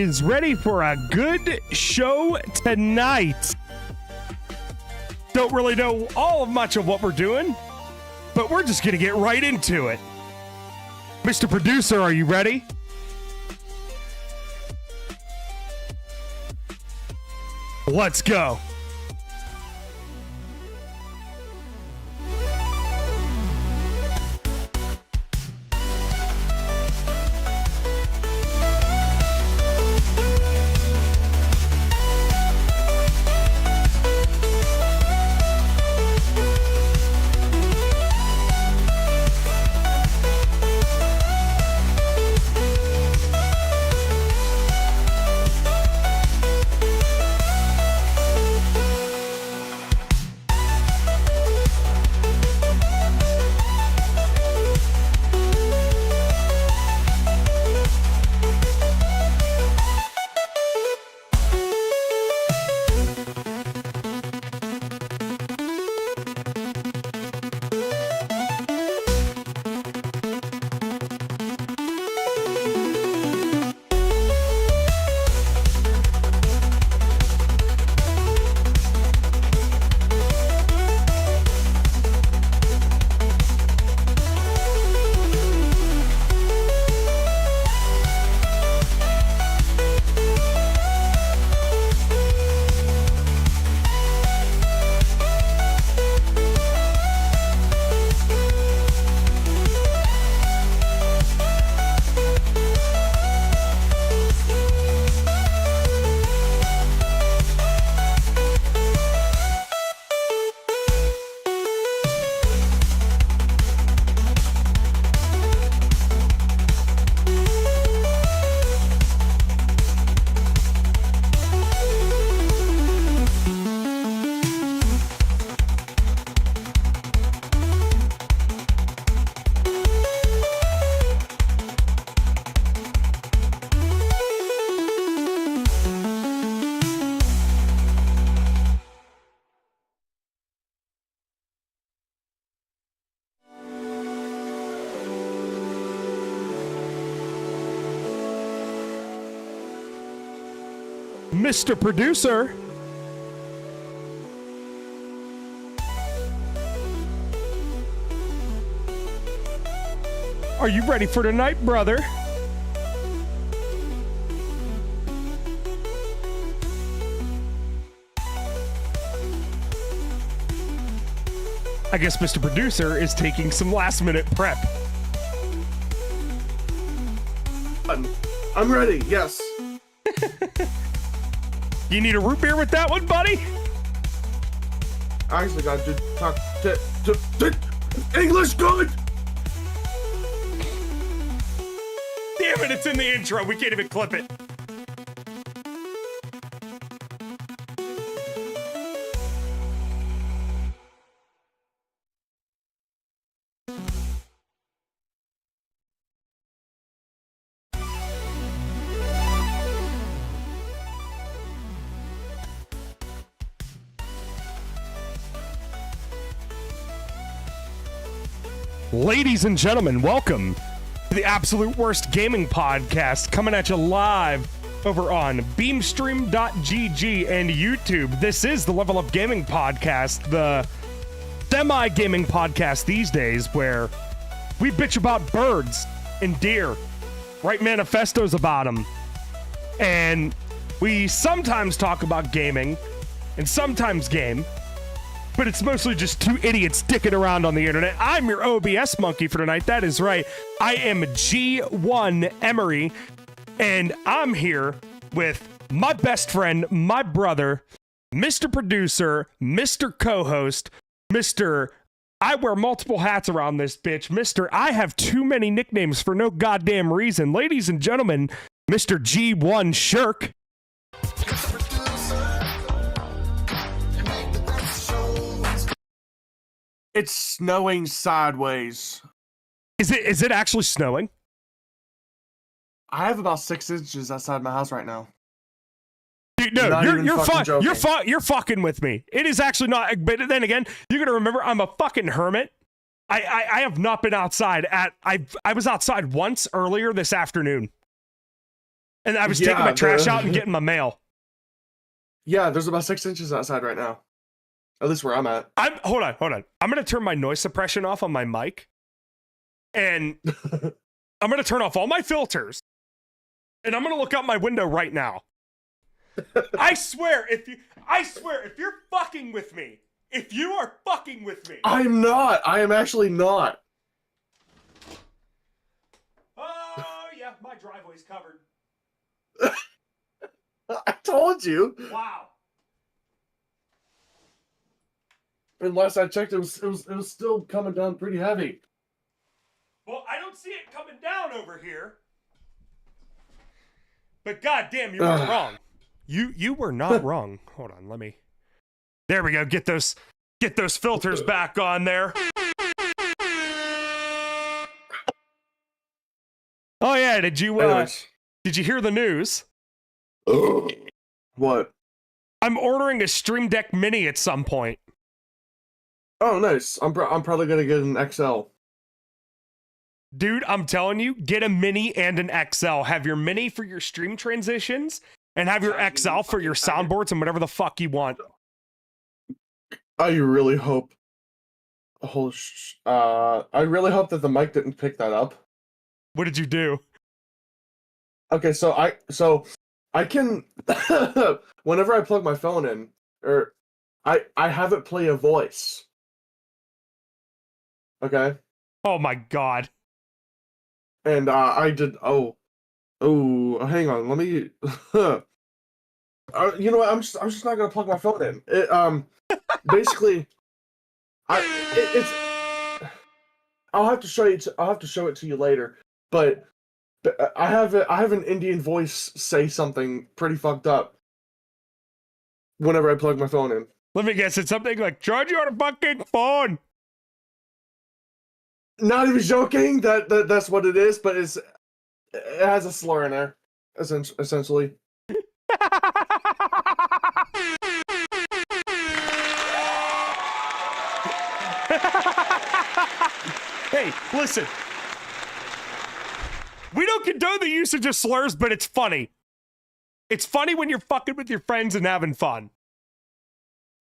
is ready for a good show tonight. Don't really know much of what we're doing, but we're just going to get right into it. Mr. Producer, are you ready? Let's go. Mr. Producer. Are you ready for tonight, brother? I guess Mr. Producer is taking some last-minute prep. I'm ready, yes. You need a root beer with that one, buddy? I actually got to talk to English good. Damn it, it's in the intro. We can't even clip it. Ladies and gentlemen, welcome to the Absolute Worst Gaming Podcast, coming at you live over on beamstream.gg and YouTube. This is the Level Up Gaming Podcast, the semi-gaming podcast these days, where we bitch about birds and deer, write manifestos about them, and we sometimes talk about gaming and sometimes game, but it's mostly just two idiots dicking around on the internet. I'm your OBS monkey for tonight. That is right. I am G1 Emory, and I'm here with my best friend, my brother, Mr. Producer, Mr. Co-host, Mr. I wear multiple hats around this bitch, Mr. I have too many nicknames for no goddamn reason. Ladies and gentlemen, Mr. G1 Sherk. It's snowing sideways. Is it actually snowing? I have about 6 inches outside my house right now. Dude, no, you're fucking with me. It is actually not. But then again, you gotta remember, I'm a fucking hermit. I have not been outside I was outside once earlier this afternoon. And I was taking my trash out and getting my mail. Yeah, there's about 6 inches outside right now. At least where I'm at. Hold on. I'm going to turn my noise suppression off on my mic. And I'm going to turn off all my filters. And I'm going to look out my window right now. I swear, if you're fucking with me, if you are fucking with me. I'm not. I am actually not. Oh, yeah, my driveway's covered. I told you. Wow. And last I checked, it was still coming down pretty heavy. Well, I don't see it coming down over here. But goddamn, you were wrong. You were not wrong. Hold on, let me. There we go. Get those filters back on there. Oh yeah, did you hear the news? What? I'm ordering a Stream Deck Mini at some point. Oh, nice. I'm probably gonna get an XL. Dude, I'm telling you, get a Mini and an XL. Have your Mini for your stream transitions, and have your XL for your soundboards and whatever the fuck you want. I really hope. I really hope that the mic didn't pick that up. What did you do? Okay, so I can whenever I plug my phone in, or I have it play a voice. Okay. Oh my god. And I did. Oh, hang on. Let me. You know what? I'm just not gonna plug my phone in. Basically, it's. I'll have to show you. I'll have to show it to you later. But I have an Indian voice say something pretty fucked up whenever I plug my phone in. Let me guess. It's something like charge your fucking phone. Not even joking. That's what it is. But it has a slur in there, essentially. Hey, listen. We don't condone the usage of slurs, but it's funny. It's funny when you're fucking with your friends and having fun.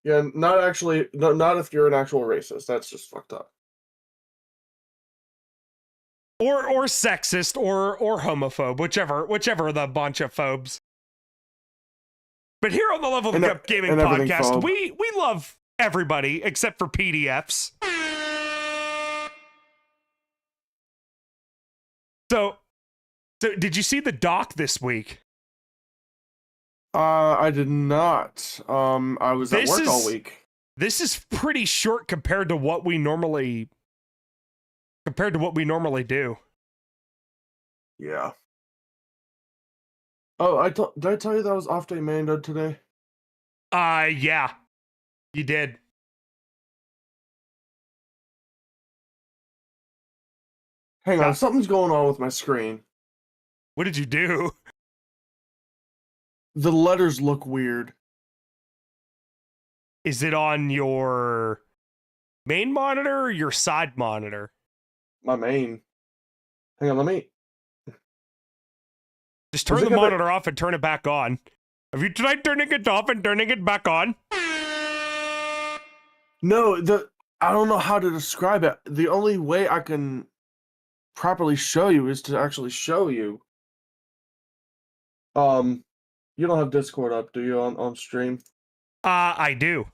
Yeah, not actually. No, not if you're an actual racist. That's just fucked up. Or sexist or homophobe, whichever the bunch of phobes. But here on the Level Up Gaming Podcast, we love everybody except for PDFs. So did you see the doc this week? I did not. I was at work all week. This is pretty short compared to what we normally do. Yeah. Oh, did I tell you that I was off day Mando today? Yeah. You did. Hang on, something's going on with my screen. What did you do? The letters look weird. Is it on your main monitor or your side monitor? My main. Hang on, let me. Just turn the monitor off and turn it back on. Have you tried turning it off and turning it back on? No, I don't know how to describe it. The only way I can properly show you is to actually show you. You don't have Discord up, do you, on stream? I do.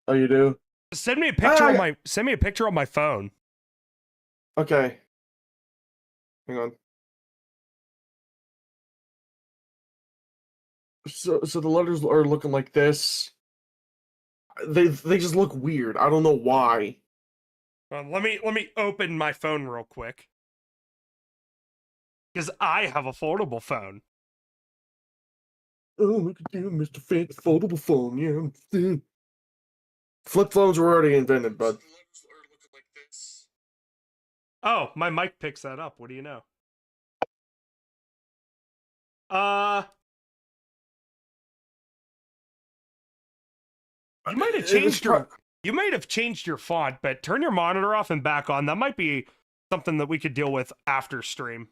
Oh, you do? Send me a picture send me a picture on my phone. Okay. Hang on. So the letters are looking like this. They just look weird. I don't know why. Let me open my phone real quick. Because I have a foldable phone. Oh, look at you, Mr. Fancy foldable phone. Yeah. Flip phones were already invented, bud. Oh, my mic picks that up. What do you know? You might have changed your font, but turn your monitor off and back on. That might be something that we could deal with after stream.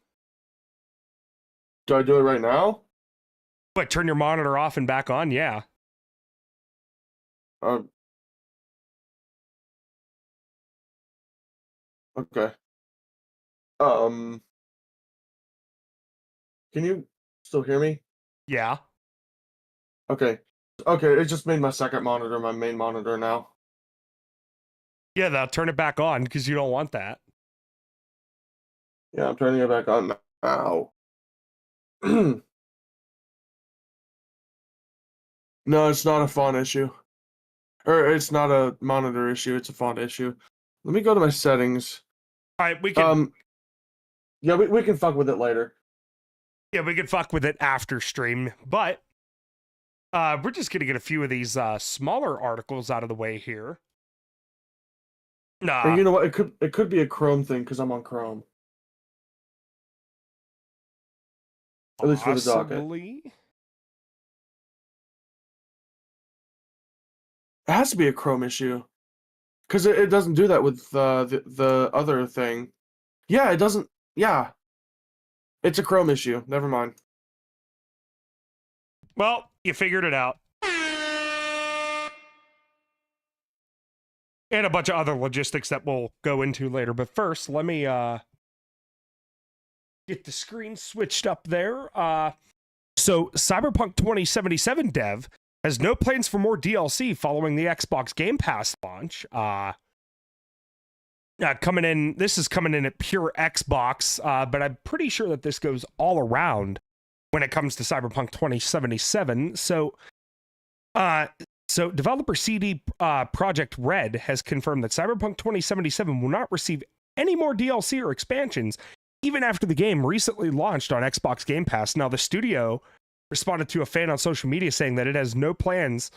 Do I do it right now? But turn your monitor off and back on, yeah. Um, okay. Um, can you still hear me? Yeah. Okay. Okay, it just made my second monitor my main monitor now. Yeah, now turn it back on because you don't want that. Yeah, I'm turning it back on now. No, it's not a font issue. Or it's not a monitor issue, it's a font issue. Let me go to my settings. All right, we can Yeah, we can fuck with it later. we can fuck with it after stream, but we're just gonna get a few of these smaller articles out of the way here. Or Nah, you know what? It could be a Chrome thing because I'm on Chrome. At least for the docket. possibly. It has to be a Chrome issue. Because it doesn't do that with the other thing. Yeah, it doesn't. Yeah. It's a Chrome issue. Never mind. Well, you figured it out. And a bunch of other logistics that we'll go into later. But first, let me get the screen switched up there. So Cyberpunk 2077 dev has no plans for more DLC following the Xbox Game Pass launch. Coming in, this is coming in at pure Xbox, but I'm pretty sure that this goes all around when it comes to Cyberpunk 2077. So developer CD Projekt Red has confirmed that Cyberpunk 2077 will not receive any more DLC or expansions, even after the game recently launched on Xbox Game Pass. Now, the studio responded to a fan on social media saying that it has no plans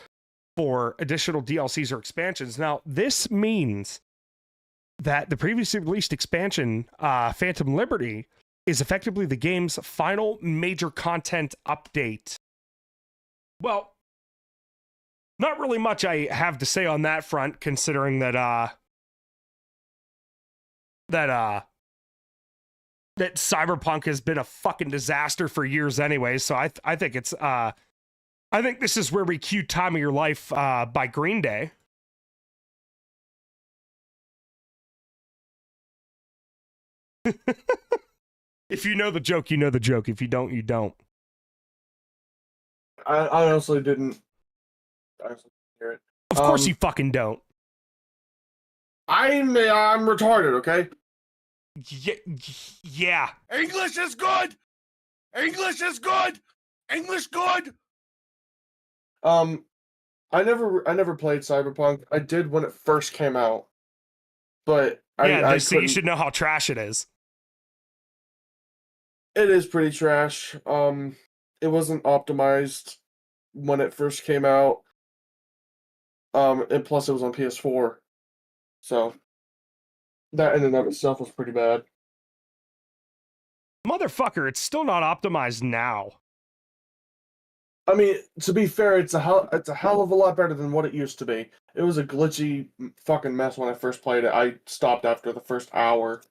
for additional DLCs or expansions. Now, this means that the previously released expansion, Phantom Liberty, is effectively the game's final major content update. Well, not really much I have to say on that front, considering that that Cyberpunk has been a fucking disaster for years anyway. So I think it's I think this is where we cue "Time of Your Life" by Green Day. If you know the joke, you know the joke. If you don't, you don't. I honestly didn't. I honestly didn't hear it. Of course you fucking don't. I'm retarded. Okay. Yeah. English is good. English is good. English good. I never played Cyberpunk. I did when it first came out, but I So you couldn't. should know how trash it is. It is pretty trash. It wasn't optimized when it first came out. And plus it was on PS4, so that in and of itself was pretty bad. Motherfucker, it's still not optimized now. I mean, to be fair, it's a hell of a lot better than what it used to be. It was a glitchy fucking mess when I first played it. I stopped after the first hour.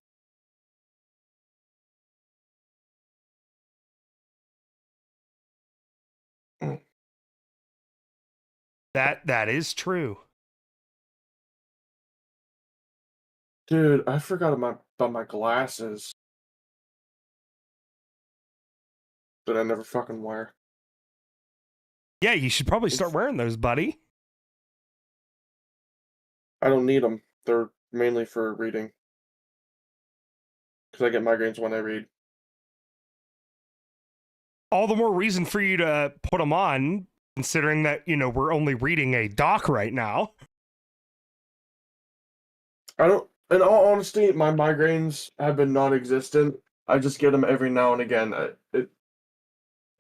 That is true. Dude, I forgot about my glasses that I never fucking wear. Yeah, you should probably start wearing those, buddy. I don't need them. They're mainly for reading. Because I get migraines when I read. All the more reason for you to put them on, considering that, we're only reading a doc right now. I don't. In all honesty, my migraines have been non-existent. I just get them every now and again. It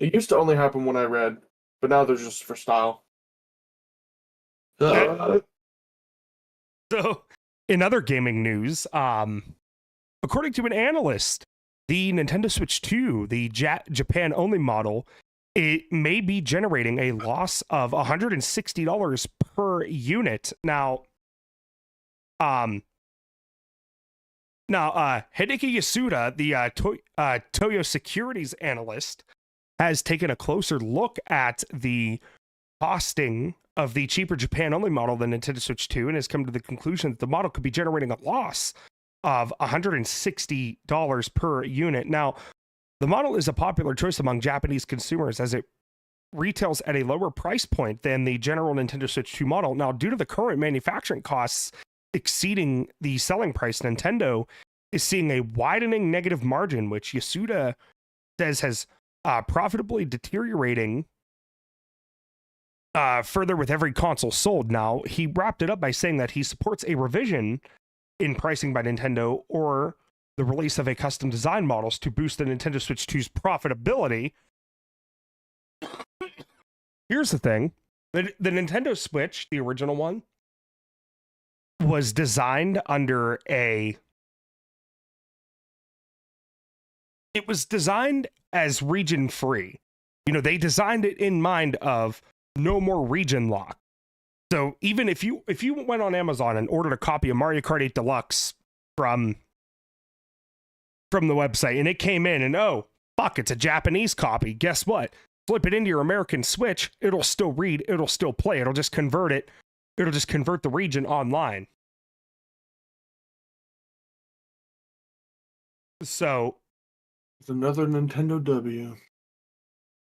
used to only happen when I read, but now they're just for style. So, in other gaming news, according to an analyst, the Nintendo Switch 2, the Japan-only model, it may be generating a loss of $160 per unit. Now, Now, Hideki Yasuda, the Toyo Securities analyst, has taken a closer look at the costing of the cheaper Japan-only model, the Nintendo Switch 2, and has come to the conclusion that the model could be generating a loss of $160 per unit. Now, the model is a popular choice among Japanese consumers as it retails at a lower price point than the general Nintendo Switch 2 model. Now, due to the current manufacturing costs exceeding the selling price, Nintendo is seeing a widening negative margin, which Yasuda says has profitably deteriorating further with every console sold. Now, he wrapped it up by saying that he supports a revision in pricing by Nintendo or the release of a custom design models to boost the Nintendo Switch 2's profitability. Here's the thing. The Nintendo Switch, the original one, was designed under a... It was designed as region-free. You know, they designed it in mind of no more region lock. So even if you went on Amazon and ordered a copy of Mario Kart 8 Deluxe from the website and it came in and, oh, fuck, it's a Japanese copy, guess what? Flip it into your American Switch, it'll still read, it'll still play, it'll just convert it, it'll just convert the region online. So it's another Nintendo W.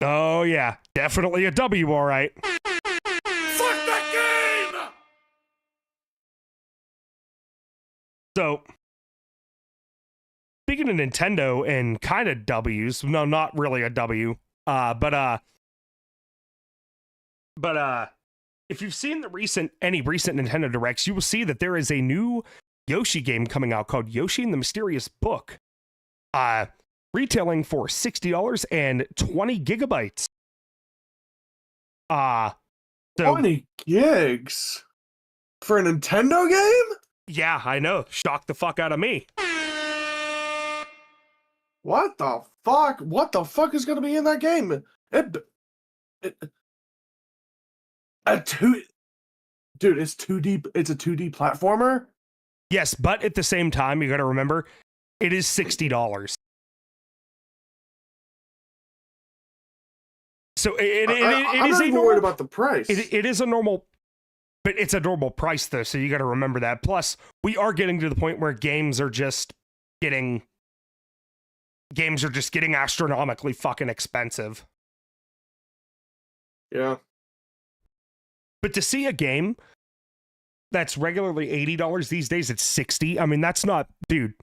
Oh yeah, definitely a W, all right. Fuck that game! So, speaking of Nintendo and kind of W's, no, not really a W, but if you've seen any recent Nintendo Directs, you will see that there is a new Yoshi game coming out called Yoshi and the Mysterious Book, retailing for $60 and 20 gigabytes. So 20 gigs for a Nintendo game? Yeah, I know. Shocked the fuck out of me. What the fuck? What the fuck is going to be in that game? Dude, it's 2D. It's a 2D platformer. Yes, but at the same time, you got to remember, it is $60. So it I'm is not a even normal, worried about the price. It is a normal, but it's a normal price though. So you got to remember that. Plus, we are getting to the point where games are just getting astronomically fucking expensive. Yeah. But to see a game that's regularly $80 these days, it's $60. I mean, that's not, dude.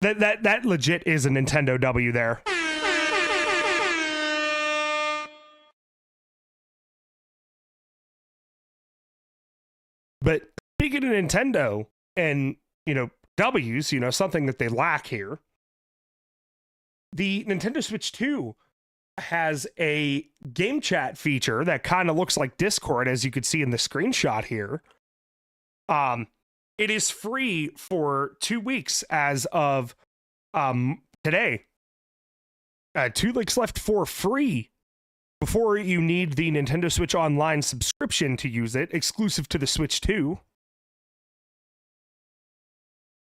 That legit is a Nintendo W there. But speaking of Nintendo and, W's, something that they lack here, the Nintendo Switch 2 has a game chat feature that kind of looks like Discord, as you could see in the screenshot here. It is free for 2 weeks as of today. 2 weeks left for free before you need the Nintendo Switch Online subscription to use it, exclusive to the Switch 2.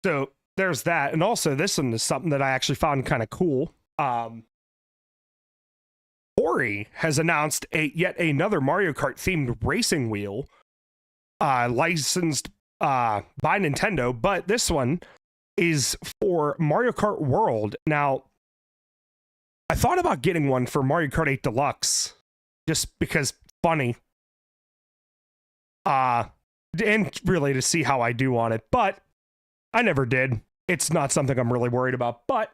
So there's that. And also this one is something that I actually found kind of cool. Emory has announced yet another Mario Kart themed racing wheel licensed by Nintendo, but this one is for Mario Kart World. Now, I thought about getting one for Mario Kart 8 Deluxe just because funny. And really to see how I do on it, but I never did. It's not something I'm really worried about, but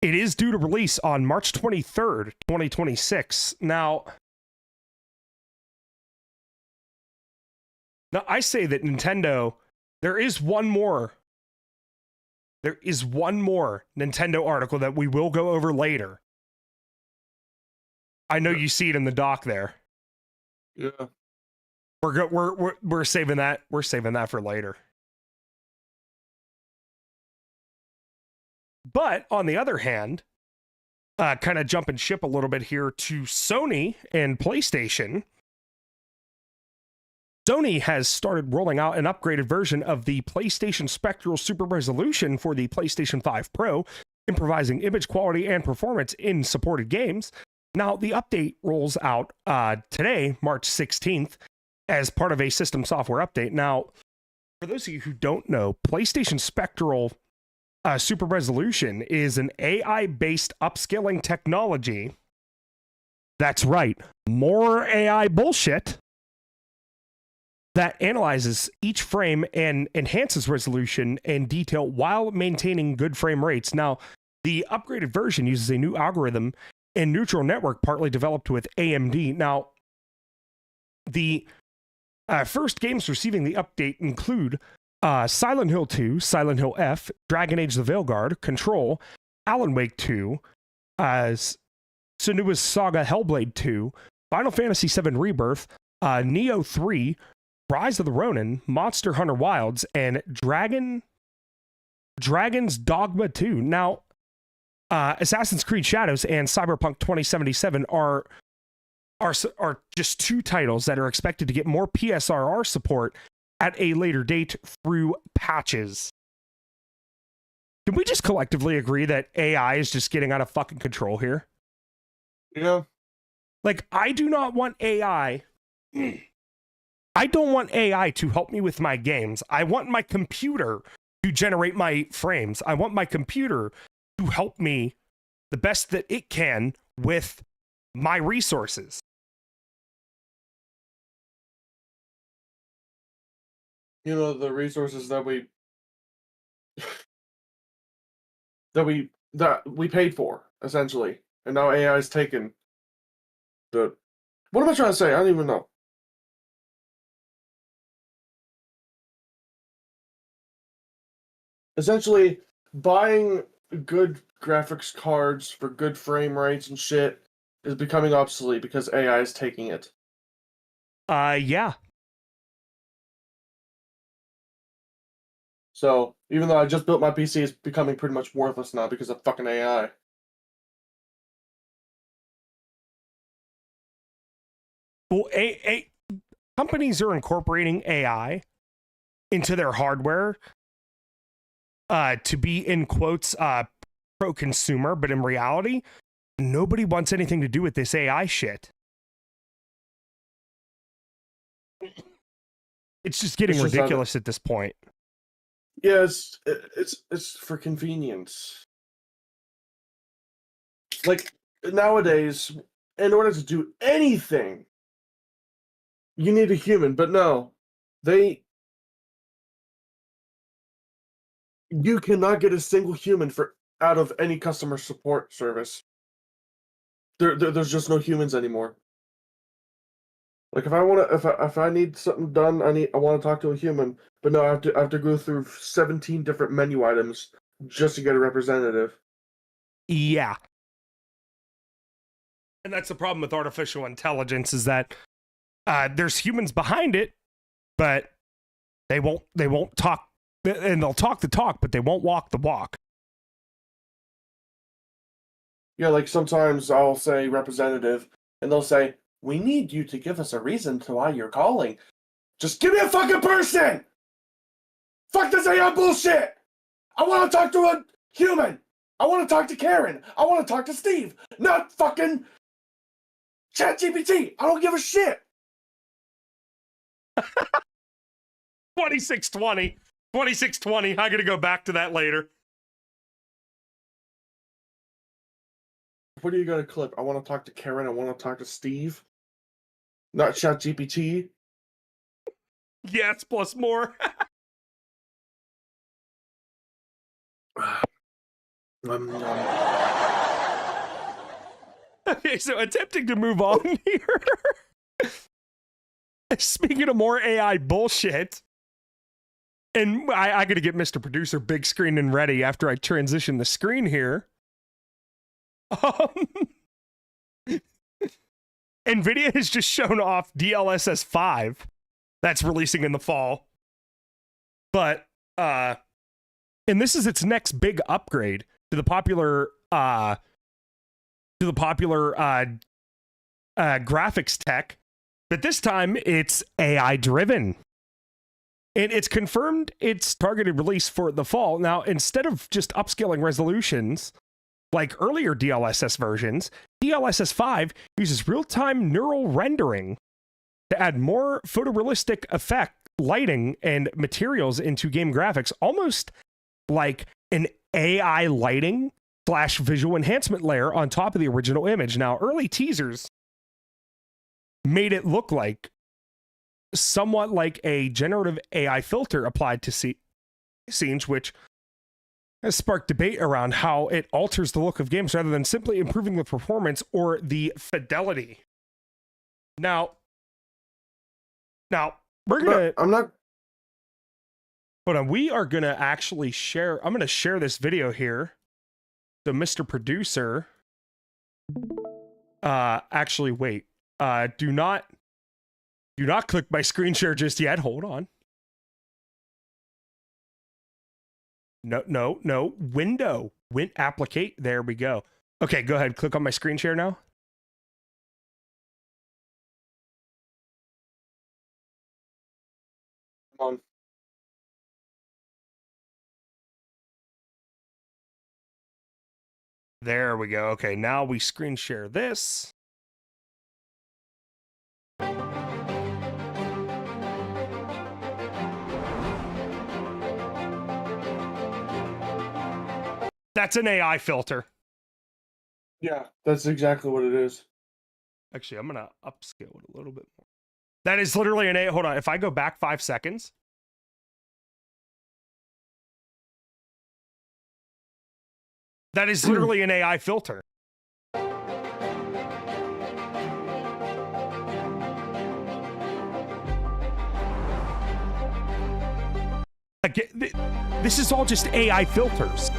it is due to release on March 23rd, 2026. Now, I say that Nintendo, there is one more Nintendo article that we will go over later. I know you see it in the doc there. Yeah. We're saving that. We're saving that for later. But on the other hand, kind of jumping ship a little bit here to Sony and PlayStation. Sony has started rolling out an upgraded version of the PlayStation Spectral Super Resolution for the PlayStation 5 Pro, improvising image quality and performance in supported games. Now, the update rolls out today, March 16th, as part of a system software update. Now, for those of you who don't know, PlayStation Spectral Super Resolution is an AI-based upscaling technology. That's right, more AI bullshit that analyzes each frame and enhances resolution and detail while maintaining good frame rates. Now, the upgraded version uses a new algorithm and neural network partly developed with AMD. Now, the first games receiving the update include Silent Hill 2, Silent Hill F, Dragon Age the Veilguard, Control, Alan Wake 2, Senua's Saga Hellblade 2, Final Fantasy VII Rebirth, Neo 3, Rise of the Ronin, Monster Hunter Wilds, and Dragon's Dogma 2. Now, Assassin's Creed Shadows and Cyberpunk 2077 are just two titles that are expected to get more PSRR support at a later date through patches. Can we just collectively agree that AI is just getting out of fucking control here? Yeah. Like, I do not want AI. I don't want AI to help me with my games. I want my computer to generate my frames. I want my computer to help me the best that it can with my resources. You know, the resources that we paid for, essentially. And now AI is taken the... What am I trying to say? I don't even know. Essentially, buying good graphics cards for good frame rates and shit is becoming obsolete because AI is taking it. Yeah. So, even though I just built my PC, it's becoming pretty much worthless now because of fucking AI. Well, companies are incorporating AI into their hardware to be, in quotes, pro-consumer, but in reality, nobody wants anything to do with this AI shit. It's just getting ridiculous at this point. Yeah, it's for convenience. Like, nowadays, in order to do anything, you need a human, but no. You cannot get a single human out of any customer support service. There's just no humans anymore. Like, if I need something done, I want to talk to a human, but no, I have to go through 17 different menu items just to get a representative. Yeah. And that's the problem with artificial intelligence, is that there's humans behind it, but they won't talk, and they'll talk the talk, but they won't walk the walk. Yeah, like sometimes I'll say representative, and they'll say, "We need you to give us a reason to why you're calling." Just give me a fucking person! Fuck this AI bullshit! I want to talk to a human! I want to talk to Karen! I want to talk to Steve! Not fucking ChatGPT! I don't give a shit! 2620. I'm going to go back to that later. What are you going to clip? I want to talk to Karen. I want to talk to Steve. Not ChatGPT. Yes, plus more. Okay, so attempting to move on here. Speaking of more AI bullshit, and I got to get Mr. Producer big screen and ready after I transition the screen here. NVIDIA has just shown off DLSS 5 that's releasing in the fall. But, and this is its next big upgrade to the popular graphics tech But this time it's AI driven. And it's confirmed its targeted release for the fall. Now, instead of just upscaling resolutions like earlier DLSS versions, DLSS 5 uses real-time neural rendering to add more photorealistic effect, lighting, and materials into game graphics, almost like an AI lighting / visual enhancement layer on top of the original image. Now, early teasers made it look like somewhat like a generative AI filter applied to scenes, which has sparked debate around how it alters the look of games rather than simply improving the performance or the fidelity. Now we're gonna. I'm not. Hold on. We are gonna actually share. I'm gonna share this video here. So, Mr. Producer, actually, wait. Do not click my screen share just yet. Hold on. No. Window. Applicate. There we go. Okay, go ahead. Click on my screen share now. Come on. There we go. Okay, now we screen share this. That's an AI filter. Yeah, that's exactly what it is. Actually, I'm gonna upscale it a little bit more. That is literally an AI. Hold on. If I go back 5 seconds. That is literally an AI filter. Like, this is all just AI filters.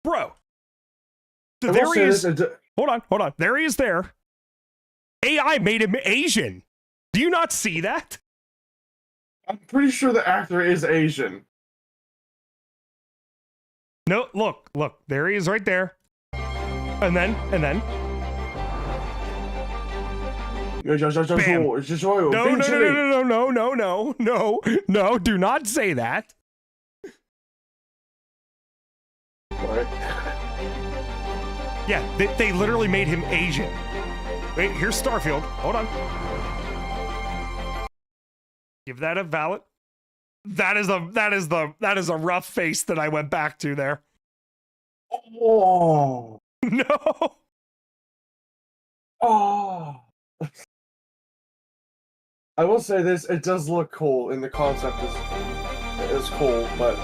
Bro. So there he is. Hold on. There he is there. AI made him Asian. Do you not see that? I'm pretty sure the actor is Asian. No, look. There he is right there. And then. Bam. No, do not say that. Alright. Yeah, they literally made him Asian. Wait, here's Starfield. Hold on. Give that a valid. That is a rough face that I went back to there. Oh. No. Oh. I will say this, it does look cool, and the concept is cool, but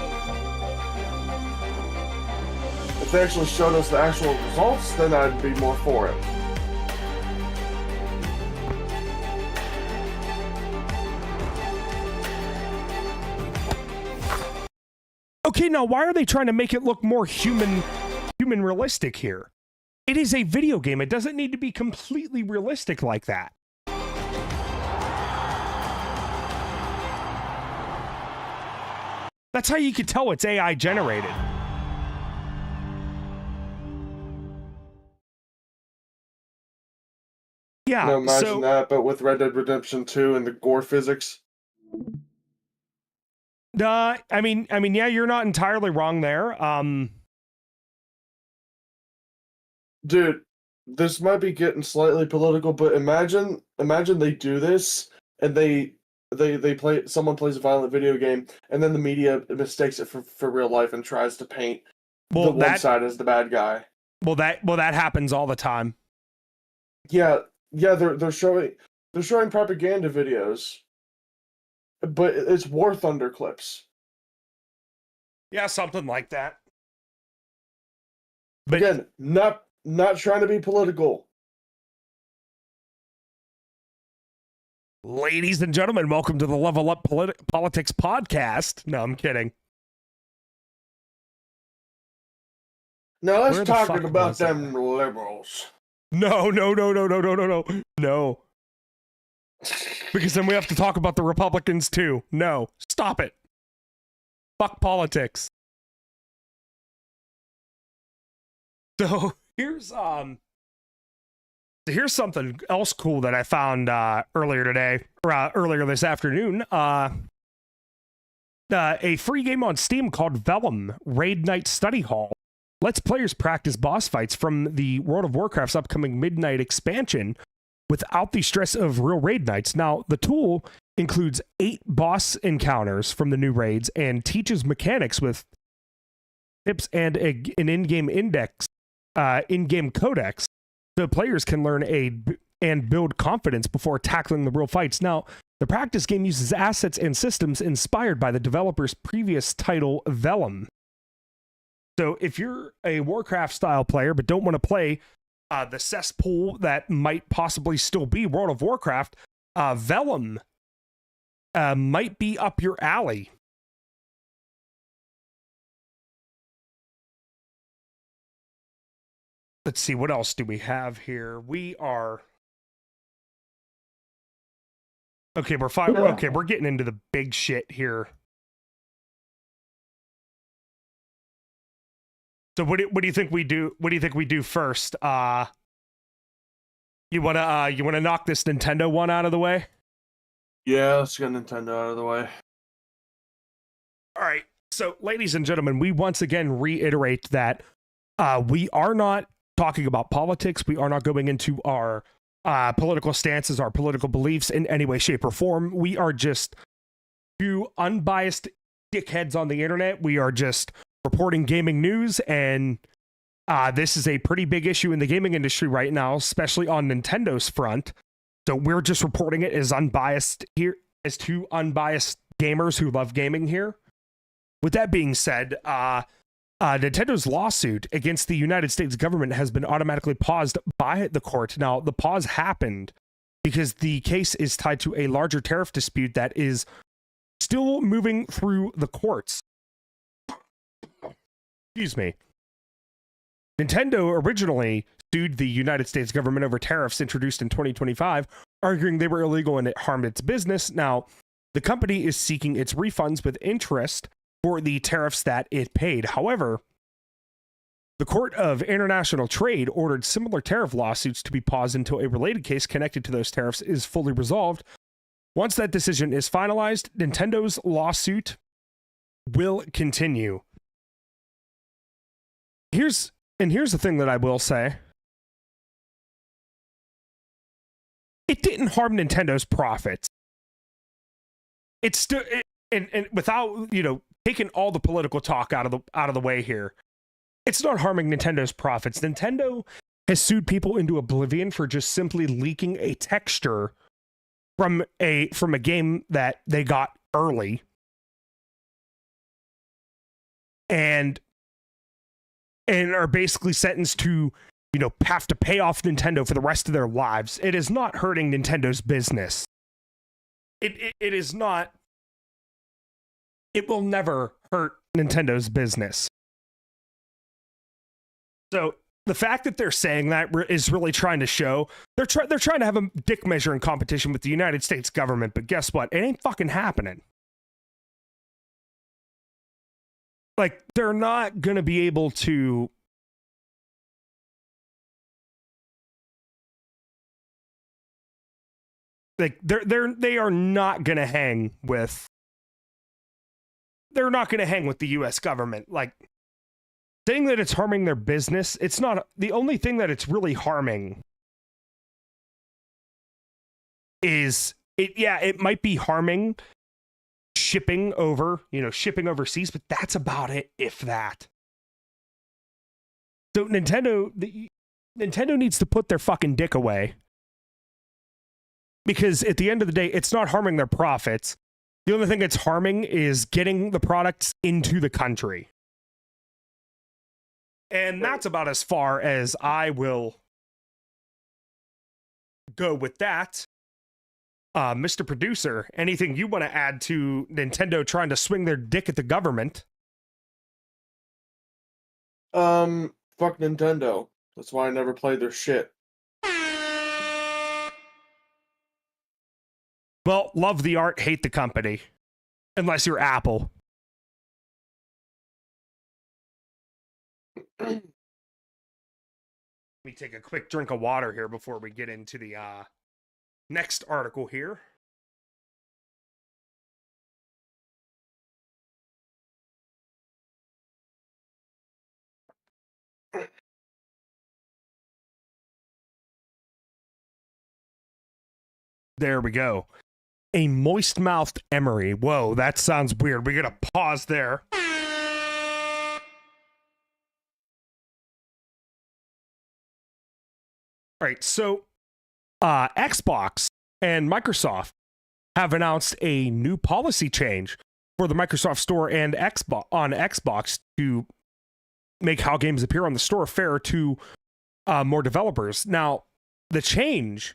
if they actually showed us the actual results, then I'd be more for it. Okay, now why are they trying to make it look more human realistic here? It is a video game. It doesn't need to be completely realistic like that. That's how you can tell it's AI generated. Yeah, Now imagine that, but with Red Dead Redemption 2 and the gore physics. I mean, yeah, you're not entirely wrong there. Dude, this might be getting slightly political, but imagine they do this and someone plays a violent video game and then the media mistakes it for real life and tries to paint the one side as the bad guy. Well, that happens all the time. Yeah, they're showing propaganda videos, but it's War Thunder clips. Yeah, something like that. But again, not trying to be political. Ladies and gentlemen, welcome to the Level Up Politics podcast. No, I'm kidding. Now let's talk about them liberals. No. Because then we have to talk about the Republicans too. No, stop it. Fuck politics. So here's something else cool that I found earlier today, or earlier this afternoon. A free game on Steam called Vellum Raid Night Study Hall lets players practice boss fights from the World of Warcraft's upcoming Midnight expansion without the stress of real raid nights. Now, the tool includes 8 boss encounters from the new raids and teaches mechanics with tips and an in-game in-game codex, so players can learn and build confidence before tackling the real fights. Now, the practice game uses assets and systems inspired by the developer's previous title, Vellum. So if you're a Warcraft-style player but don't want to play the cesspool that might possibly still be World of Warcraft, Vellum might be up your alley. Let's see, what else do we have here? We are... Okay, we're getting into the big shit here. So what do you think we do? What do you think we do first? You wanna knock this Nintendo one out of the way? Yeah, let's get Nintendo out of the way. All right. So, ladies and gentlemen, we once again reiterate that we are not talking about politics. We are not going into our political stances, our political beliefs in any way, shape, or form. We are just two unbiased dickheads on the internet. We are just reporting gaming news, and this is a pretty big issue in the gaming industry right now, especially on Nintendo's front. So we're just reporting it as unbiased here, as two unbiased gamers who love gaming here. With that being said, Nintendo's lawsuit against the United States government has been automatically paused by the court. Now, the pause happened because the case is tied to a larger tariff dispute that is still moving through the courts. Excuse me. Nintendo originally sued the United States government over tariffs introduced in 2025, arguing they were illegal and it harmed its business. Now, the company is seeking its refunds with interest for the tariffs that it paid. However, the Court of International Trade ordered similar tariff lawsuits to be paused until a related case connected to those tariffs is fully resolved. Once that decision is finalized, Nintendo's lawsuit will continue. Here's the thing that I will say. It didn't harm Nintendo's profits. It's still and without, taking all the political talk out of the way here. It's not harming Nintendo's profits. Nintendo has sued people into oblivion for just simply leaking a texture from a game that they got early. And are basically sentenced to, have to pay off Nintendo for the rest of their lives. It is not hurting Nintendo's business. It is not. It will never hurt Nintendo's business. So the fact that they're saying that is really trying to show they're trying to have a dick measuring competition with the United States government. But guess what? It ain't fucking happening. Like, they're not gonna be able to. Like, they are not gonna hang with. They're not gonna hang with the U.S. government. Like, saying that it's harming their business, it's not. The only thing that it's really harming is it. Yeah, it might be harming shipping overseas, but that's about it, if that. So Nintendo needs to put their fucking dick away, because at the end of the day, it's not harming their profits. The only thing it's harming is getting the products into the country. And that's about as far as I will go with that. Mr. Producer, anything you want to add to Nintendo trying to swing their dick at the government? Fuck Nintendo. That's why I never played their shit. Well, love the art, hate the company. Unless you're Apple. Let me take a quick drink of water here before we get into the next article here. There we go. A moist-mouthed Emory. Whoa, that sounds weird. We gotta pause there. All right, so Xbox and Microsoft have announced a new policy change for the Microsoft Store and Xbox to make how games appear on the store fair to more developers. Now, the change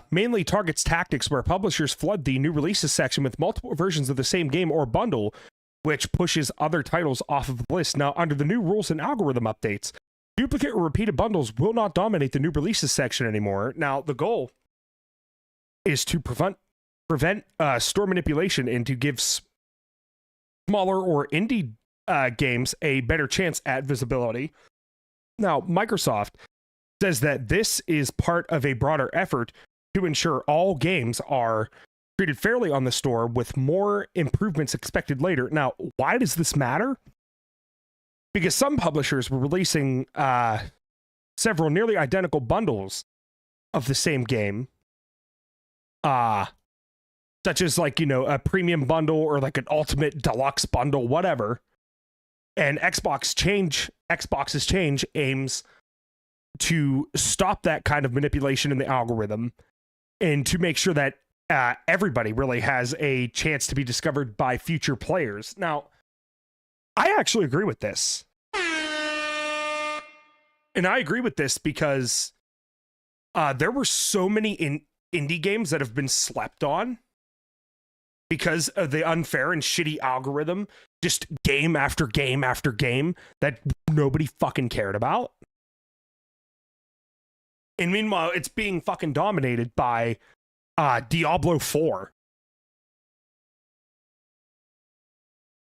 mainly targets tactics where publishers flood the new releases section with multiple versions of the same game or bundle, which pushes other titles off of the list. Now, under the new rules and algorithm updates, duplicate or repeated bundles will not dominate the new releases section anymore. Now, the goal is to prevent store manipulation and to give smaller or indie games a better chance at visibility. Now, Microsoft says that this is part of a broader effort to ensure all games are treated fairly on the store, with more improvements expected later. Now, why does this matter? Because some publishers were releasing several nearly identical bundles of the same game, such as like, a premium bundle or like an ultimate deluxe bundle, whatever. And Xbox's change aims to stop that kind of manipulation in the algorithm and to make sure that everybody really has a chance to be discovered by future players. Now, I actually agree with this. And I agree with this because there were so many indie games that have been slept on because of the unfair and shitty algorithm, just game after game after game that nobody fucking cared about. And meanwhile, it's being fucking dominated by Diablo 4.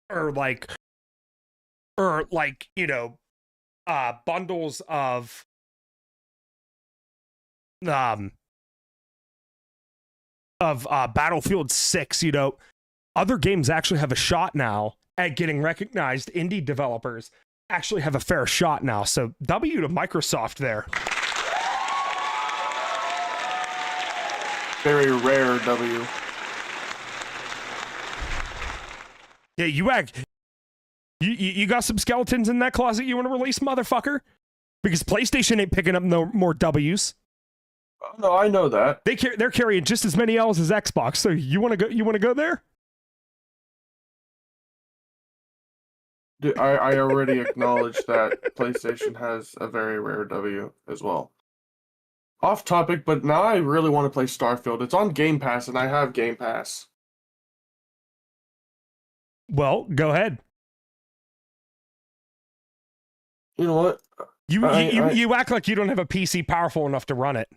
Or bundles of Battlefield 6. Other games actually have a shot now at getting recognized. Indie developers actually have a fair shot now. So W to Microsoft there. Very rare W. Yeah, you got some skeletons in that closet you want to release, motherfucker? Because PlayStation ain't picking up no more W's. No, I know that. They're carrying just as many L's as Xbox. So you want to go there? Dude, I already acknowledged that PlayStation has a very rare W as well. Off topic, but now I really want to play Starfield. It's on Game Pass, and I have Game Pass. Well, go ahead. You know what? You act like you don't have a PC powerful enough to run it.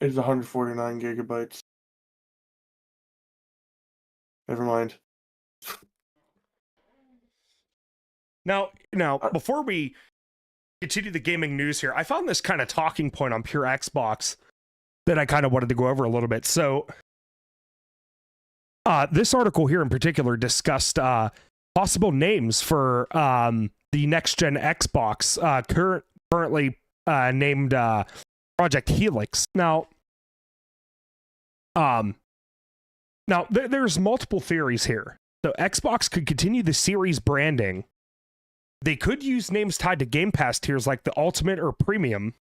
It's 149 gigabytes. Never mind. Now, before we continue the gaming news here, I found this kind of talking point on Pure Xbox that I kind of wanted to go over a little bit. So, this article here in particular discussed possible names for the next-gen Xbox, currently named Project Helix. Now, there's multiple theories here. So, Xbox could continue the series branding. They could use names tied to Game Pass tiers like the Ultimate or Premium.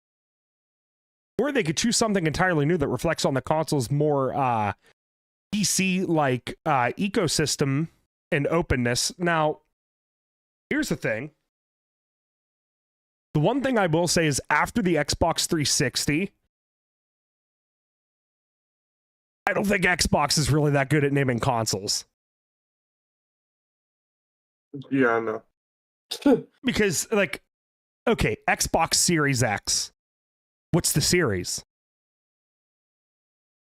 Or they could choose something entirely new that reflects on the console's more PC-like ecosystem and openness. Now, here's the thing. The one thing I will say is after the Xbox 360, I don't think Xbox is really that good at naming consoles. Yeah, I know. Because, Okay, Xbox Series X. What's the series?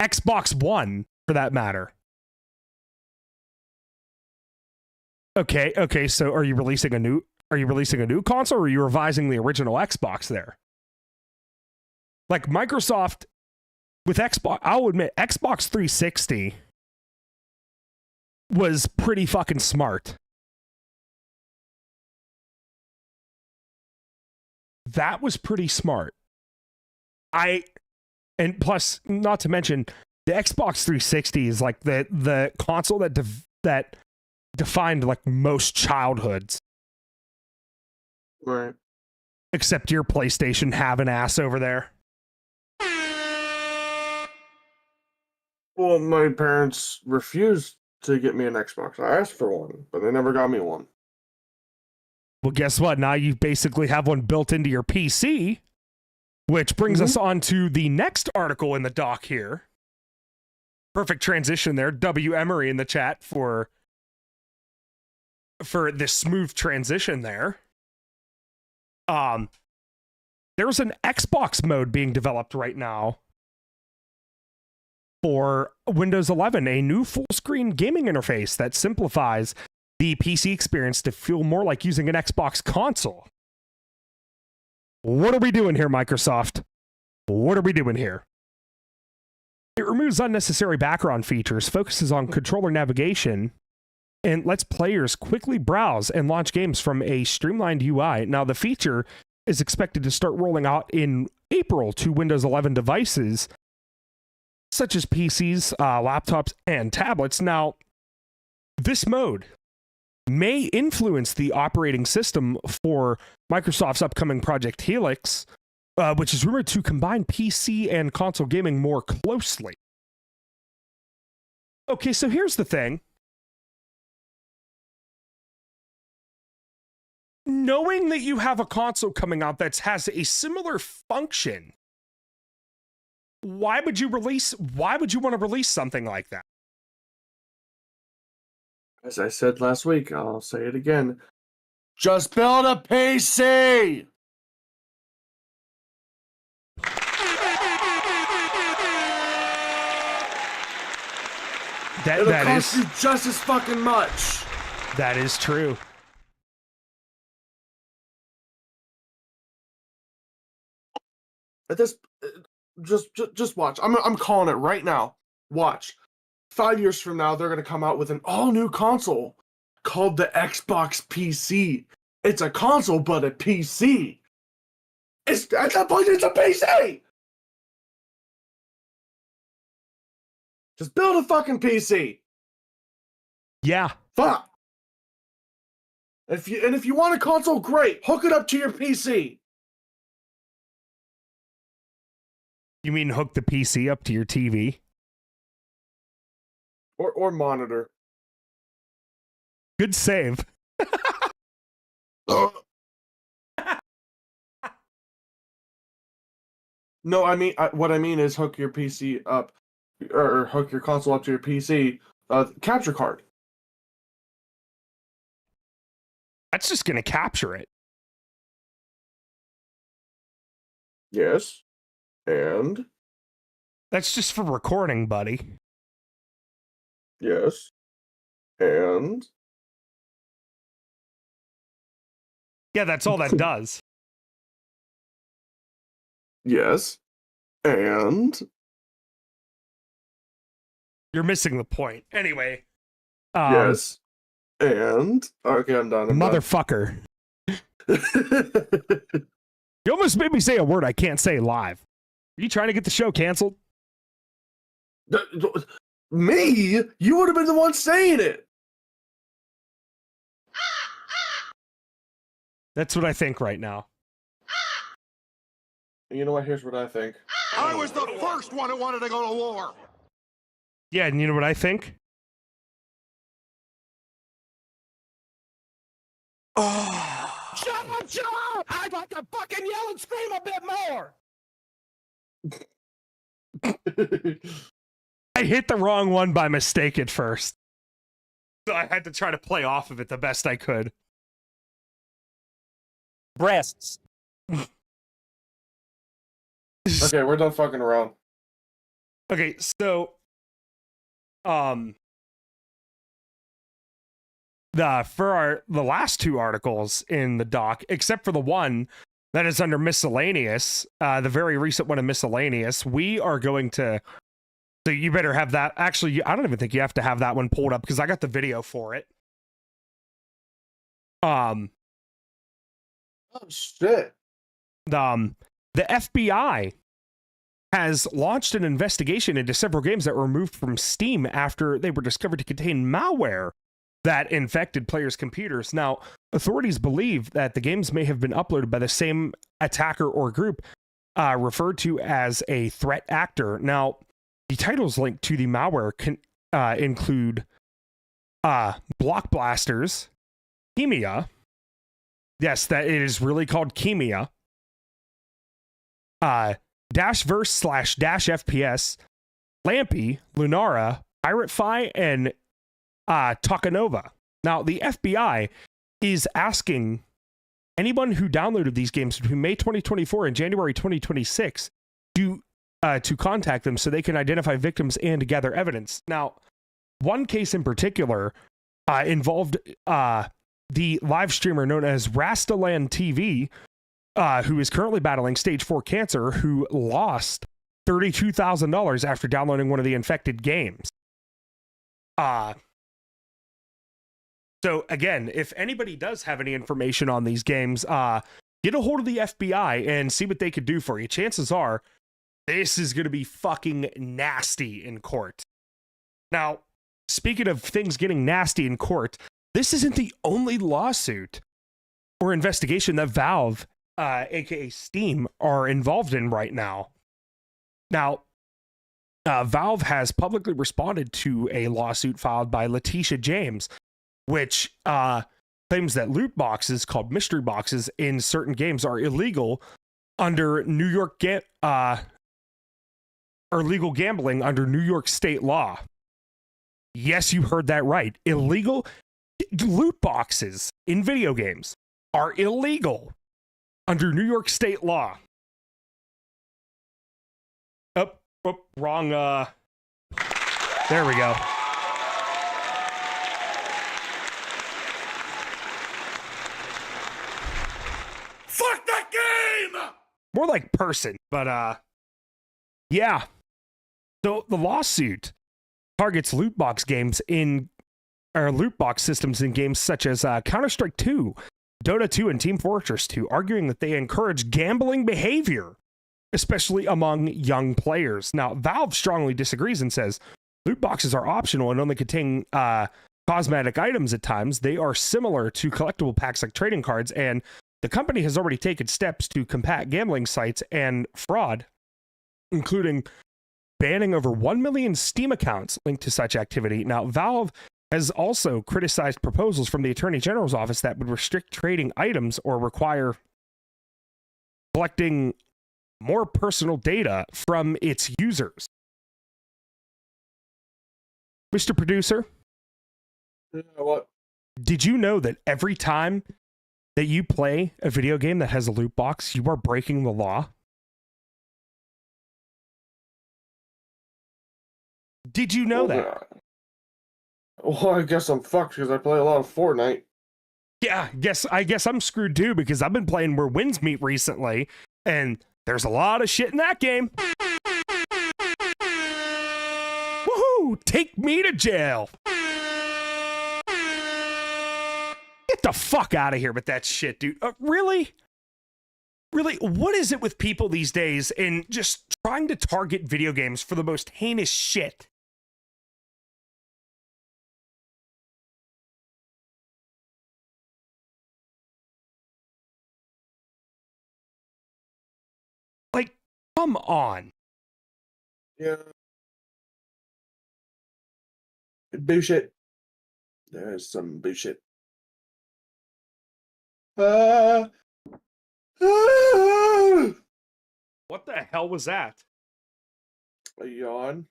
Xbox One, for that matter. Okay, so are you releasing a new console, or are you revising the original Xbox there? Like Microsoft with Xbox, I'll admit Xbox 360 was pretty fucking smart. That was pretty smart. And plus, not to mention, the Xbox 360 is like the console that defined like most childhoods. Right. Except your PlayStation have an ass over there. Well, my parents refused to get me an Xbox. I asked for one, but they never got me one. Well, guess what? Now you basically have one built into your PC, which brings us on to the next article in the doc here. Perfect transition there. W. Emory in the chat for this smooth transition there. There's an Xbox mode being developed right now for Windows 11, a new full-screen gaming interface that simplifies the PC experience to feel more like using an Xbox console. What are we doing here, Microsoft? What are we doing here? It removes unnecessary background features, focuses on controller navigation, and lets players quickly browse and launch games from a streamlined UI. Now, the feature is expected to start rolling out in April to Windows 11 devices, such as PCs, laptops, and tablets. Now, this mode may influence the operating system for Microsoft's upcoming Project Helix, which is rumored to combine PC and console gaming more closely. Okay, so here's the thing. Knowing that you have a console coming out that has a similar function, why would you want to release something like that? As I said last week, I'll say it again. Just build a PC! It'll cost you just as fucking much. That is true. At this, just watch. I'm calling it right now. Watch. 5 years from now, they're gonna come out with an all-new console called the Xbox PC. It's a console, but a PC. At that point, it's a PC. Just build a fucking PC. Yeah. Fuck. If you want a console, great. Hook it up to your PC. You mean hook the PC up to your TV? Or monitor. Good save. No, I mean, what I mean is hook your PC up, or hook your console up to your PC. Capture card. That's just going to capture it. Yes. And? That's just for recording, buddy. Yes. And? Yeah, that's all that does. Yes. And? You're missing the point. Anyway. Yes. And? Okay, I'm done. Motherfucker. You almost made me say a word I can't say live. Are you trying to get the show canceled? Me? You would have been the one saying it. That's what I think right now. You know what? Here's what I think. I was the first one who wanted to go to war. Yeah, and you know what I think? Oh. Shut up! I'd like to fucking yell and scream a bit more! I hit the wrong one by mistake at first. So I had to try to play off of it the best I could. Breasts. Okay, we're done fucking around. Okay, so the last two articles in the doc, except for the one that is under miscellaneous, the very recent one in miscellaneous, we are going to. So you better have that. Actually, I don't even think you have to have that one pulled up because I got the video for it. Oh shit. The FBI has launched an investigation into several games that were removed from Steam after they were discovered to contain malware that infected players' computers. Now, authorities believe that the games may have been uploaded by the same attacker or group referred to as a threat actor. Now, the titles linked to the malware can include Block Blasters, Chemia. Yes, that it is really called Chemia. Dashverse / Dash FPS, Lampy, Lunara, Piratefy, and Takanova. Now, the FBI is asking anyone who downloaded these games between May 2024 and January 2026 to contact them so they can identify victims and gather evidence. Now, one case in particular involved the live streamer known as Rastaland TV, who is currently battling stage 4 cancer, who lost $32,000 after downloading one of the infected games. So again, if anybody does have any information on these games, get a hold of the FBI and see what they could do for you. Chances are this is going to be fucking nasty in court. Now, speaking of things getting nasty in court, this isn't the only lawsuit or investigation that Valve, aka Steam, are involved in right now. Now, Valve has publicly responded to a lawsuit filed by Letitia James, which claims that loot boxes called mystery boxes in certain games are illegal under New York or legal gambling under New York state law. Yes, you heard that right. Illegal loot boxes in video games are illegal under New York state law. Oh, wrong. There we go. Fuck that game! More like person, but yeah. So the lawsuit targets loot box games or loot box systems in games such as Counter-Strike 2, Dota 2, and Team Fortress 2, arguing that they encourage gambling behavior, especially among young players. Now, Valve strongly disagrees and says loot boxes are optional and only contain cosmetic items at times. They are similar to collectible packs like trading cards, and the company has already taken steps to combat gambling sites and fraud, including banning over 1 million Steam accounts linked to such activity. Now, Valve has also criticized proposals from the Attorney General's office that would restrict trading items or require collecting more personal data from its users. Mr. Producer? You know what? Did you know that every time that you play a video game that has a loot box, you are breaking the law? Did you know that? Well, I guess I'm fucked because I play a lot of Fortnite. Yeah, I guess I'm screwed too because I've been playing Where Winds Meet recently, and there's a lot of shit in that game. Woohoo! Take me to jail. Get the fuck out of here with that shit, dude. Really? Really? What is it with people these days and just trying to target video games for the most heinous shit? Like, come on. Yeah. Bullshit. There's some bullshit. What the hell was that? A yawn.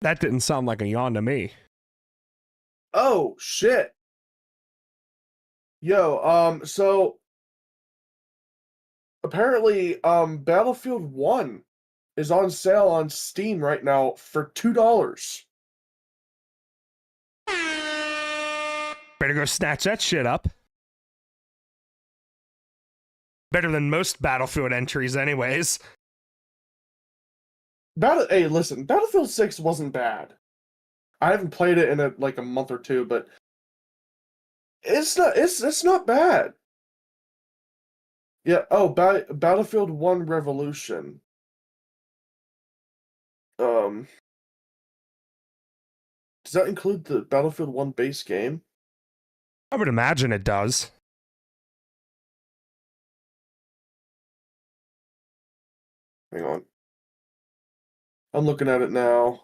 That didn't sound like a yawn to me. Oh shit. Yo, so apparently, Battlefield 1 is on sale on Steam right now for $2. Better go snatch that shit up. Better than most Battlefield entries, anyways. Hey, listen, Battlefield 6 wasn't bad. I haven't played it in a month or two, but it's not bad. Yeah, Battlefield 1 Revolution. Does that include the Battlefield 1 base game? I would imagine it does. Hang on. I'm looking at it now.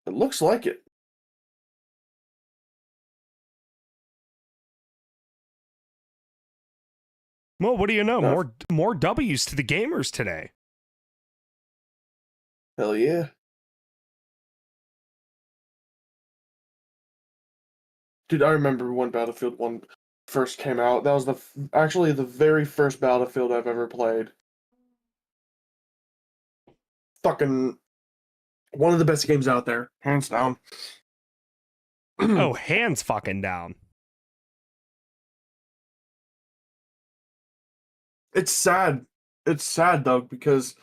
It looks like it. Well, what do you know? No. More W's to the gamers today. Hell yeah. Dude, I remember when Battlefield 1 first came out. That was actually the very first Battlefield I've ever played. Fucking one of the best games out there, hands down. Oh, hands fucking down. It's sad. It's sad though, because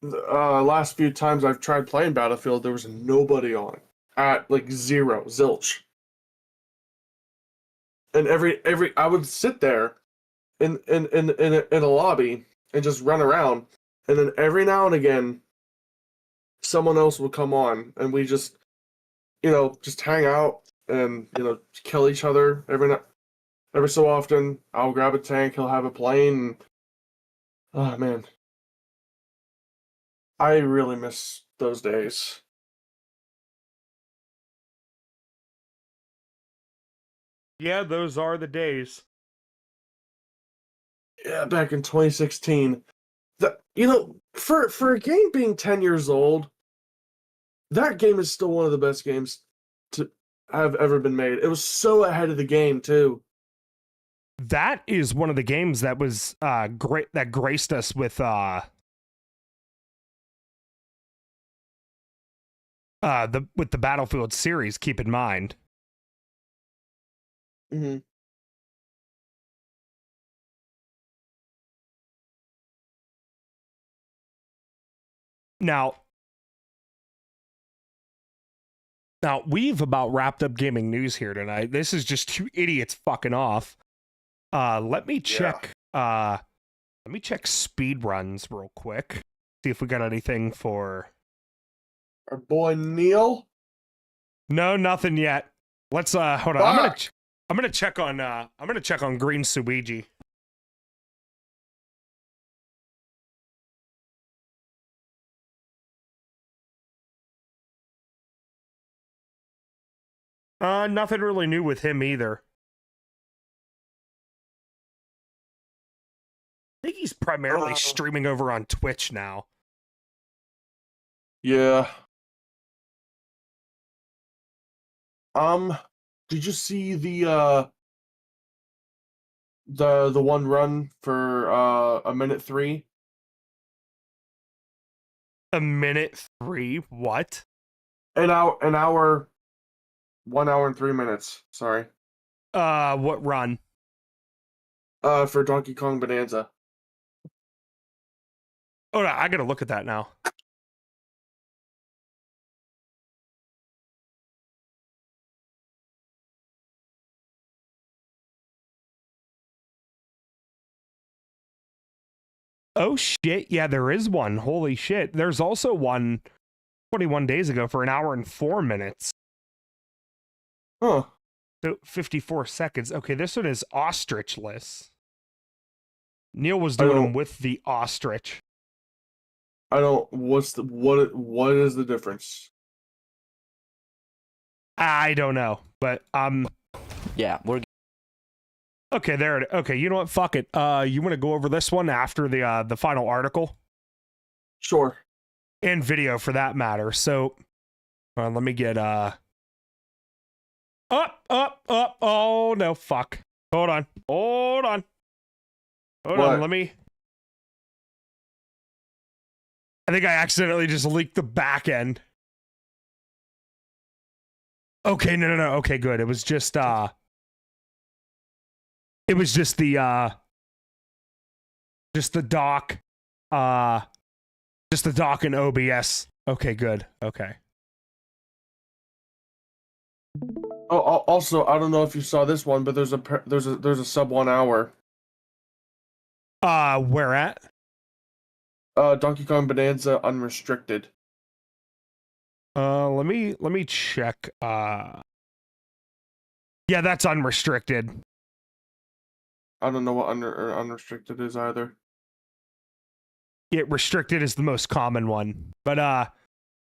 last few times I've tried playing Battlefield, there was nobody on. At like zero, zilch. And every I would sit there in a lobby and just run around, and then every now and again someone else would come on and we just just hang out and kill each other every so often. I'll grab a tank, he'll have a plane. And, oh man, I really miss those days. Yeah, those are the days. Yeah, back in 2016. For a game being 10 years old, that game is still one of the best games to have ever been made. It was so ahead of the game too. That is one of the games that was great, that graced us with the Battlefield series. Keep in mind. Mm-hmm. Now we've about wrapped up gaming news here tonight. This is just two idiots fucking off. Let me check. Let me check speed runs real quick. See if we got anything for Our boy Neil. No, nothing yet. Let's hold on. I'm gonna check on Green Suigi. Nothing really new with him either. I think he's primarily streaming over on Twitch now. Yeah. Did you see the one run for a minute 3? A minute 3? What? An hour 1 hour and 3 minutes, sorry. What run? For Donkey Kong Bonanza. Oh, no, I gotta look at that now. Oh shit, yeah, there is one. Holy shit. There's also one 21 days ago for an hour and 4 minutes. Huh. So 54 seconds. Okay, this one is ostrichless. Neil was doing them with the ostrich. What is the difference? I don't know, but yeah, we're okay. Okay, you know what? Fuck it. You want to go over this one after the final article? Sure. And video for that matter. So, let me get Up. Oh, no, fuck. Hold on. Hold on, What? let me... I think I accidentally just leaked the back end. Okay, no. Okay, good. It was just the doc, just the doc and OBS. Okay, good. Okay. Oh, also, I don't know if you saw this one, but there's a sub 1 hour. Where at? Donkey Kong Bonanza Unrestricted. Let me check. Yeah, that's unrestricted. I don't know what unrestricted is either. Yeah, restricted is the most common one. But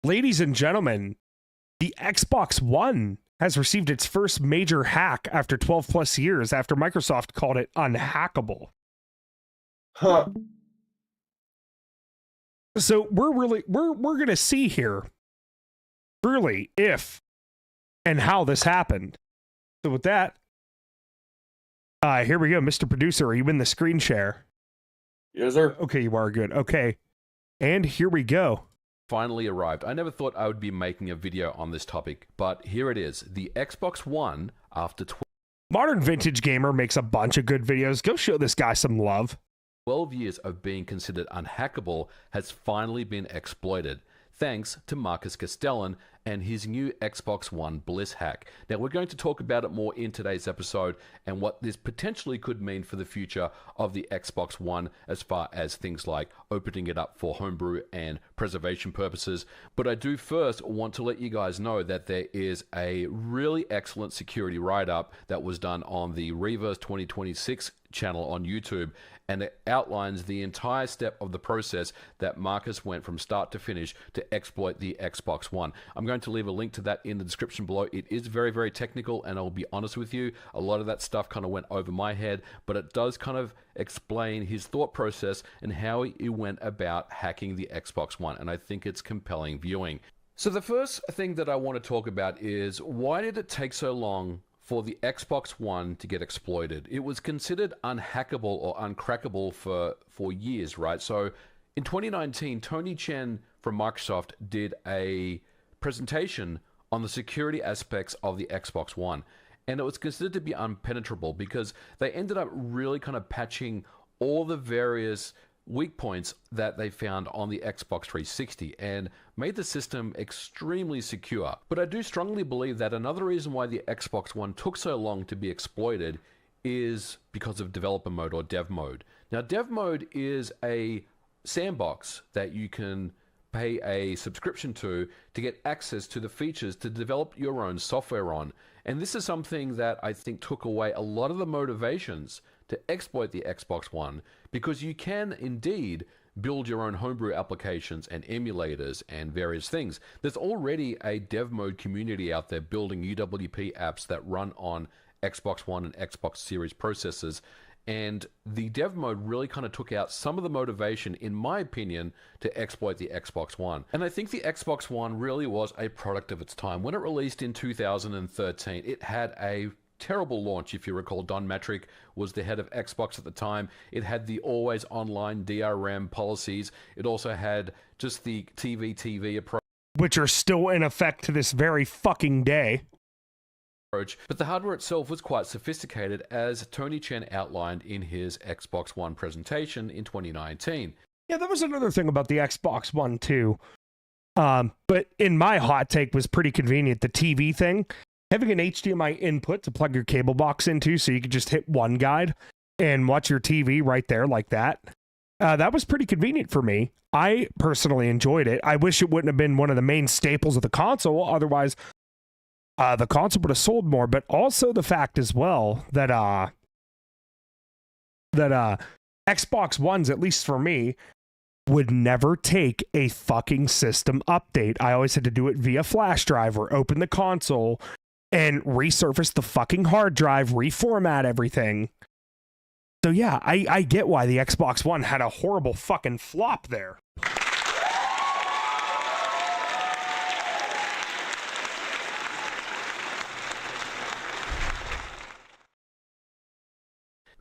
ladies and gentlemen, the Xbox One has received its first major hack after 12 plus years after Microsoft called it unhackable. Huh. So we're going to see here really if and how this happened. So with that, here we go. Mr. Producer, are you in the screen share? Yes, sir. Okay, you are good. Okay. And here we go. Finally arrived. I never thought I would be making a video on this topic, but here it is. The Xbox One, after Modern Vintage Gamer makes a bunch of good videos. Go show this guy some love. 12 years of being considered unhackable, has finally been exploited, thanks to Marcus Castellan and his new Xbox One Bliss hack. Now, we're going to talk about it more in today's episode and what this potentially could mean for the future of the Xbox One as far as things like opening it up for homebrew and preservation purposes. But I do first want to let you guys know that there is a really excellent security write-up that was done on the Reverse 2026 channel on YouTube, and it outlines the entire step of the process that Marcus went from start to finish to exploit the Xbox One. I'm going to leave a link to that in the description below. It is very, very technical, and I'll be honest with you, a lot of that stuff kind of went over my head, but it does kind of explain his thought process and how he went about hacking the Xbox One, and I think it's compelling viewing. So the first thing that I want to talk about is, why did it take so long for the Xbox One to get exploited? It was considered unhackable or uncrackable for years, right? So in 2019, Tony Chen from Microsoft did a presentation on the security aspects of the Xbox One, and it was considered to be impenetrable because they ended up really kind of patching all the various weak points that they found on the Xbox 360 and made the system extremely secure. But I do strongly believe that another reason why the Xbox One took so long to be exploited is because of developer mode or dev mode. Now, dev mode is a sandbox that you can pay a subscription to get access to the features to develop your own software on. And this is something that I think took away a lot of the motivations to exploit the Xbox One, because you can indeed build your own homebrew applications and emulators and various things. There's already a dev mode community out there building UWP apps that run on Xbox One and Xbox Series processors, and the dev mode really kind of took out some of the motivation, in my opinion, to exploit the Xbox One. And I think the Xbox One really was a product of its time. When it released in 2013, it had a terrible launch. If you recall, Don Matrick was the head of Xbox at the time. It had the always online DRM policies. It also had just the TV approach, which are still in effect to this very fucking day. but the hardware itself was quite sophisticated, as Tony Chen outlined in his Xbox One presentation in 2019. Yeah, that was another thing about the Xbox One too. But in my hot take was pretty convenient. The TV thing, having an HDMI input to plug your cable box into so you could just hit one guide and watch your TV right there like that. That was pretty convenient for me. I personally enjoyed it. I wish it wouldn't have been one of the main staples of the console. Otherwise, the console would have sold more. But also the fact as well that Xbox Ones, at least for me, would never take a fucking system update. I always had to do it via flash drive or open the console and resurface the fucking hard drive, reformat everything. So yeah, I get why the Xbox One had a horrible fucking flop there.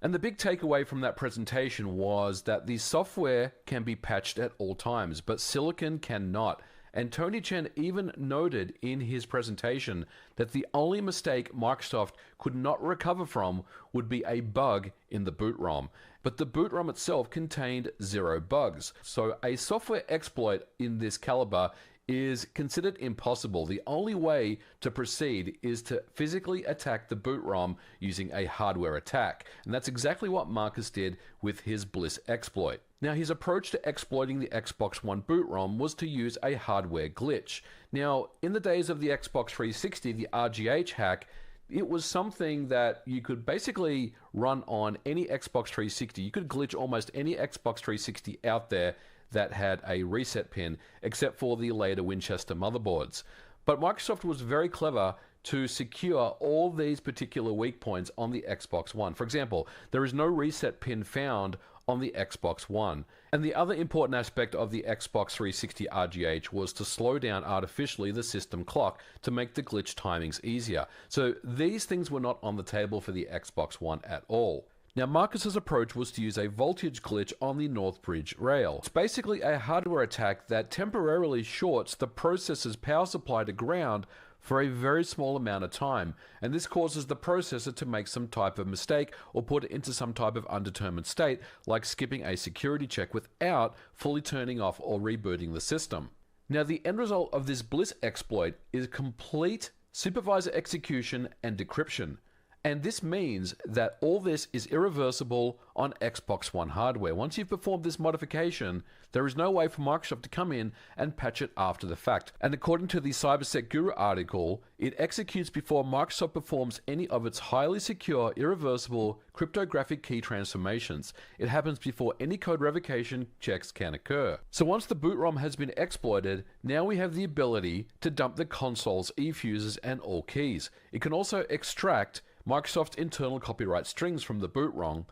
And the big takeaway from that presentation was that the software can be patched at all times, but silicon cannot. And Tony Chen even noted in his presentation that the only mistake Microsoft could not recover from would be a bug in the boot ROM. But the boot ROM itself contained 0 bugs. So a software exploit in this caliber is considered impossible. The only way to proceed is to physically attack the boot ROM using a hardware attack. And that's exactly what Marcus did with his Bliss exploit. Now, his approach to exploiting the Xbox One boot ROM was to use a hardware glitch. Now, in the days of the Xbox 360, the RGH hack, it was something that you could basically run on any Xbox 360. You could glitch almost any Xbox 360 out there that had a reset pin, except for the later Winchester motherboards. But Microsoft was very clever to secure all these particular weak points on the Xbox One. For example, there is no reset pin found on the Xbox One. And the other important aspect of the Xbox 360 RGH was to slow down artificially the system clock to make the glitch timings easier. So these things were not on the table for the Xbox One at all. Now, Marcus's approach was to use a voltage glitch on the North Bridge rail. It's basically a hardware attack that temporarily shorts the processor's power supply to ground for a very small amount of time, and this causes the processor to make some type of mistake or put it into some type of undetermined state, like skipping a security check without fully turning off or rebooting the system. Now, the end result of this Bliss exploit is complete supervisor execution and decryption. And this means that all this is irreversible on Xbox One hardware. Once you've performed this modification, there is no way for Microsoft to come in and patch it after the fact. And according to the CyberSec Guru article, it executes before Microsoft performs any of its highly secure, irreversible cryptographic key transformations. It happens before any code revocation checks can occur. So once the boot ROM has been exploited, now we have the ability to dump the console's eFuses and all keys. It can also extract Microsoft's internal copyright strings from the boot ROM.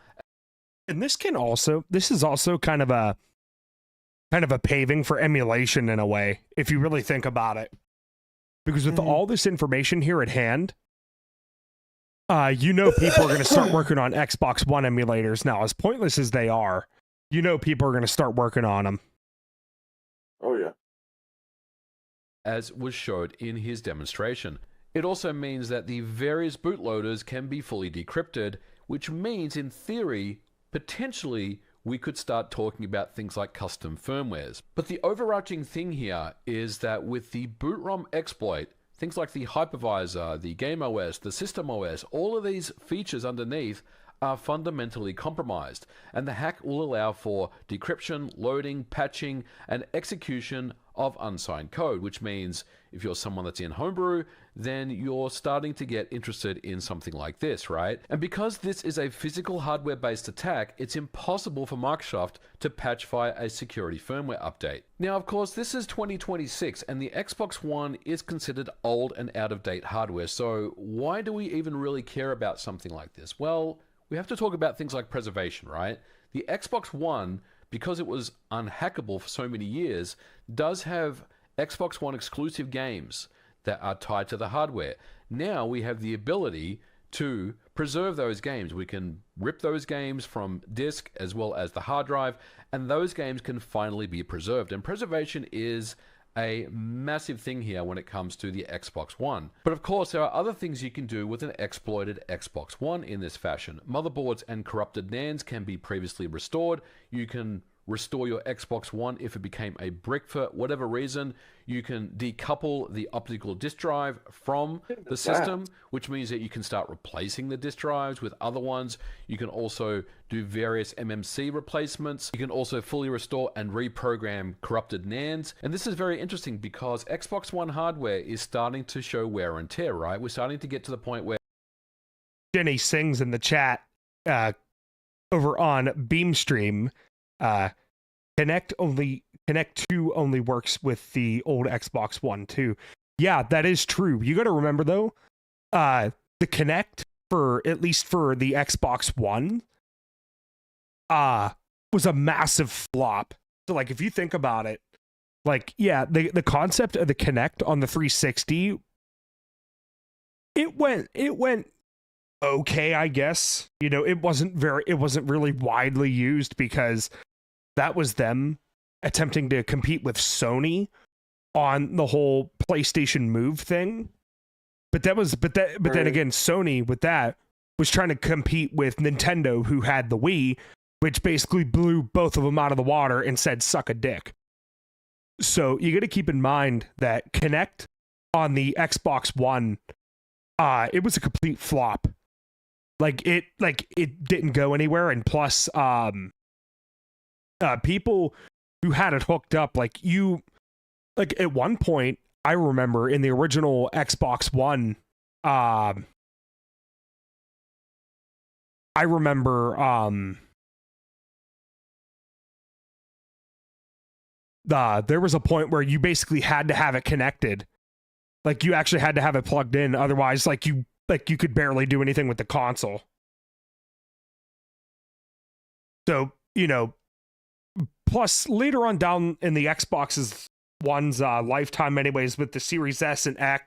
And this is also kind of a paving for emulation in a way, if you really think about it. Because with all this information here at hand, people are going to start working on Xbox One emulators now. As pointless as they are, people are going to start working on them. Oh yeah. As was showed in his demonstration. It also means that the various bootloaders can be fully decrypted, which means, in theory, potentially, we could start talking about things like custom firmwares. But the overarching thing here is that with the boot ROM exploit, things like the hypervisor, the game OS, the system OS, all of these features underneath are fundamentally compromised, and the hack will allow for decryption, loading, patching, and execution of unsigned code, which means if you're someone that's in homebrew, then you're starting to get interested in something like this, right? And because this is a physical hardware-based attack, it's impossible for Microsoft to patch via a security firmware update. Now, of course, this is 2026, and the Xbox One is considered old and out-of-date hardware, so why do we even really care about something like this? Well, we have to talk about things like preservation, right? The Xbox One, because it was unhackable for so many years, does have Xbox One exclusive games that are tied to the hardware. Now we have the ability to preserve those games. We can rip those games from disk as well as the hard drive, and those games can finally be preserved. And preservation is a massive thing here when it comes to the Xbox One. But of course, there are other things you can do with an exploited Xbox One in this fashion. Motherboards and corrupted NANDs can be previously restored. You can restore your Xbox One if it became a brick for whatever reason. You can decouple the optical disk drive from the system, which means that you can start replacing the disk drives with other ones. You can also do various MMC replacements. You can also fully restore and reprogram corrupted NANDs. And this is very interesting because Xbox One hardware is starting to show wear and tear, right? We're starting to get to the point where Jenny sings in the chat over on Beamstream. Connect 2 only works with the old Xbox One too. Yeah, that is true. You got to remember though, the Connect for at least for the Xbox One was a massive flop. So like if you think about it, like yeah, the concept of the Connect on the 360, it went okay, I guess. You know, it wasn't really widely used because that was them attempting to compete with Sony on the whole PlayStation Move thing. But then again, Sony with that was trying to compete with Nintendo, who had the Wii, which basically blew both of them out of the water and said, suck a dick. So you got to keep in mind that Kinect on the Xbox One, it was a complete flop. It didn't go anywhere. And plus, people who had it hooked up, at one point, I remember in the original Xbox One, there was a point where you basically had to have it connected. Like, you actually had to have it plugged in. Otherwise, you could barely do anything with the console. So, you know, plus later on down in the Xbox's One's lifetime anyways, with the Series S and X,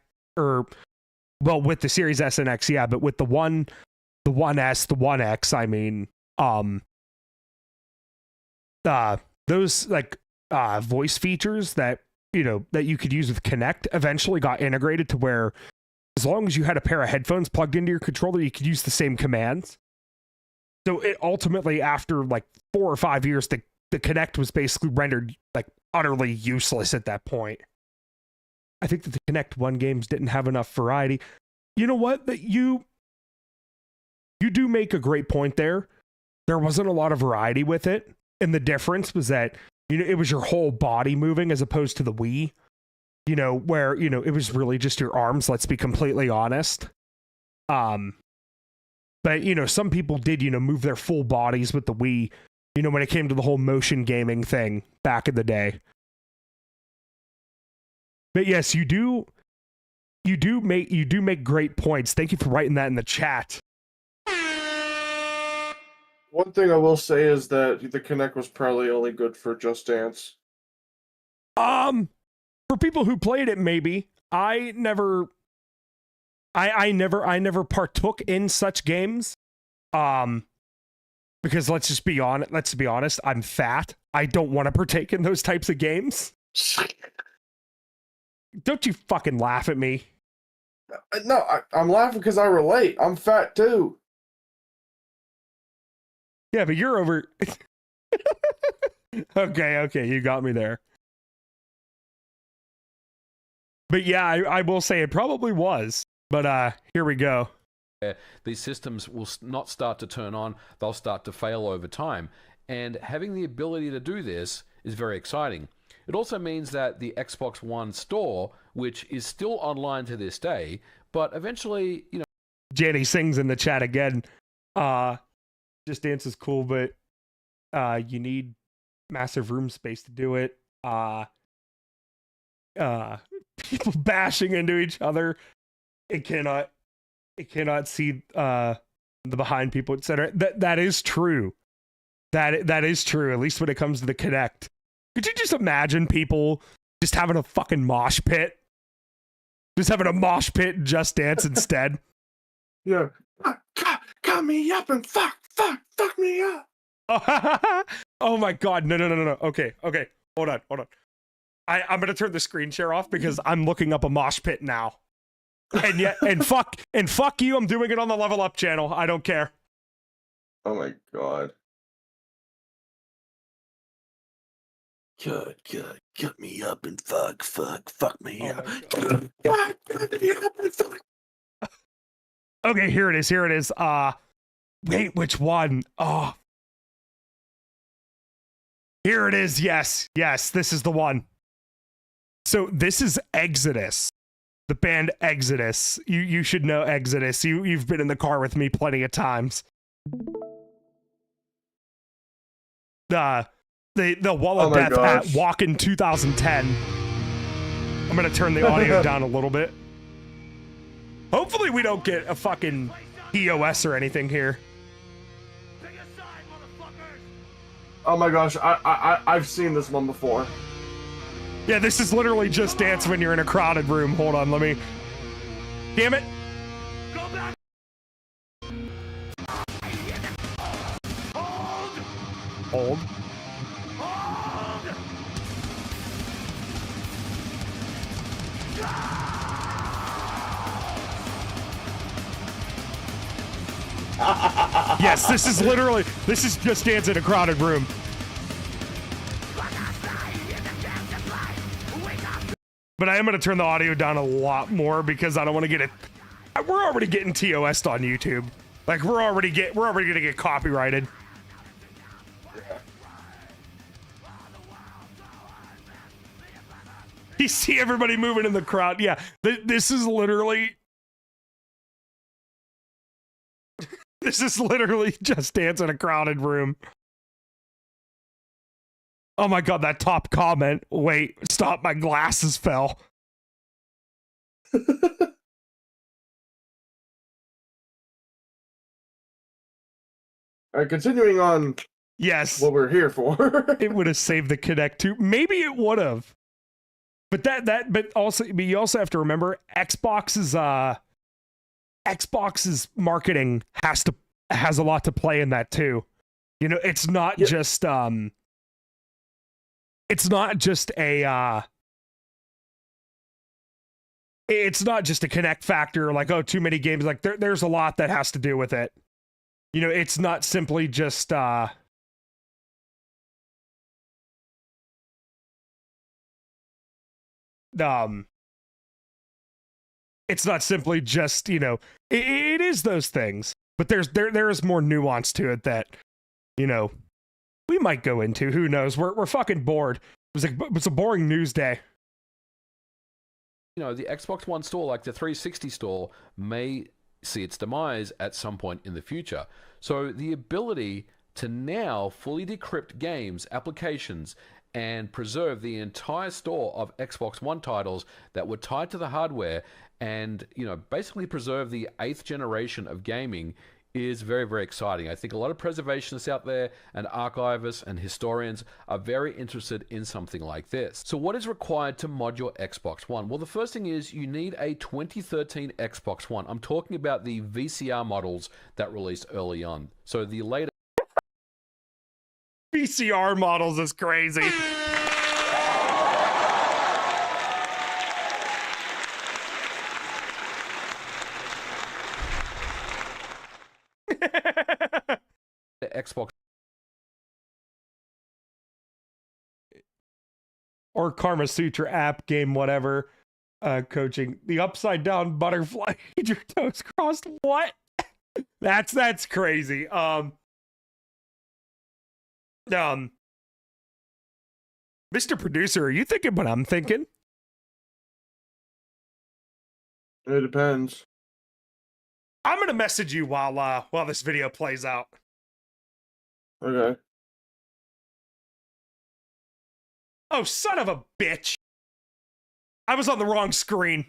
with the Series S and X, yeah, but with the One S, the One X, I mean, those voice features that, you know, that you could use with Kinect eventually got integrated to where as long as you had a pair of headphones plugged into your controller, you could use the same commands. So it ultimately, after 4 or 5 years, the Kinect was basically rendered utterly useless at that point. I think that the Kinect One games didn't have enough variety. You know what? That you do make a great point there. There wasn't a lot of variety with it, and the difference was that, you know, it was your whole body moving as opposed to the Wii. You know, where, you know, it was really just your arms, let's be completely honest. But, you know, some people did, you know, move their full bodies with the Wii, you know, when it came to the whole motion gaming thing back in the day. But yes, you do make great points. Thank you for writing that in the chat. One thing I will say is that the Kinect was probably only good for Just Dance. For people who played it, maybe. I never partook in such games. Because let's be honest, I'm fat. I don't want to partake in those types of games. Don't you fucking laugh at me. No, I'm laughing because I relate. I'm fat too. Yeah, but you're over. Okay, you got me there. But yeah, I will say it probably was. But here we go. These systems will not start to turn on, they'll start to fail over time. And having the ability to do this is very exciting. It also means that the Xbox One store, which is still online to this day, but eventually, you know... Jenny sings in the chat again. Just Dance is cool, but you need massive room space to do it. People bashing into each other. It cannot see the behind people, etc. That is true. That is true, at least when it comes to the Kinect. Could you just imagine people just having a fucking mosh pit? Just having a mosh pit and Just Dance instead? Yeah. Cut me up and fuck me up. Oh my god, no. Okay. Hold on. I'm gonna turn the screen share off because I'm looking up a mosh pit now. And fuck you, I'm doing it on the Level Up channel. I don't care. Oh my god. Good. Cut me up and fuck me up. Okay, here it is. Wait, which one? Oh. Here it is. Yes, this is the one. So this is Exodus. The band Exodus. You should know Exodus. You've been in the car with me plenty of times. The Wall of Death at Walk in 2010. I'm gonna turn the audio down a little bit. Hopefully we don't get a fucking POS or anything here. Oh my gosh, I've seen this one before. Yeah, this is literally Just Dance when you're in a crowded room. Hold on, let me... Damn it! hold. Yes, this is Just Dance in a crowded room. But I am going to turn the audio down a lot more because I don't want to get it. We're already getting TOS'd on YouTube. Like we're already going to get copyrighted. You see everybody moving in the crowd. Yeah, this is literally Just Dance in a crowded room. Oh my god, that top comment. Wait, stop, my glasses fell. All right, continuing on Yes. what we're here for. It would have saved the Connect 2. Maybe it would have. But but you also have to remember Xbox's marketing has a lot to play in that too. You know, it's not just a it's not just a Connect factor, like, oh, too many games. Like there's a lot that has to do with it. You know, it's not simply just it's not simply just, you know, it is those things, but there is more nuance to it that, you know, we might go into. Who knows? We're fucking bored. It was a boring news day. You know, the Xbox One store, like the 360 store, may see its demise at some point in the future. So the ability to now fully decrypt games, applications, and preserve the entire store of Xbox One titles that were tied to the hardware and, you know, basically preserve the 8th generation of gaming is very, very exciting. I think a lot of preservationists out there and archivists and historians are very interested in something like this. So what is required to mod your Xbox One? Well, the first thing is you need a 2013 Xbox One. I'm talking about the VCR models that released early on. So the later VCR models is crazy. the Xbox or Karma Sutra app game, whatever, coaching. The upside down butterfly, your toes crossed. What? That's crazy. Mr. Producer, are you thinking what I'm thinking? It depends. I'm gonna message you while this video plays out. Okay. Oh, son of a bitch! I was on the wrong screen.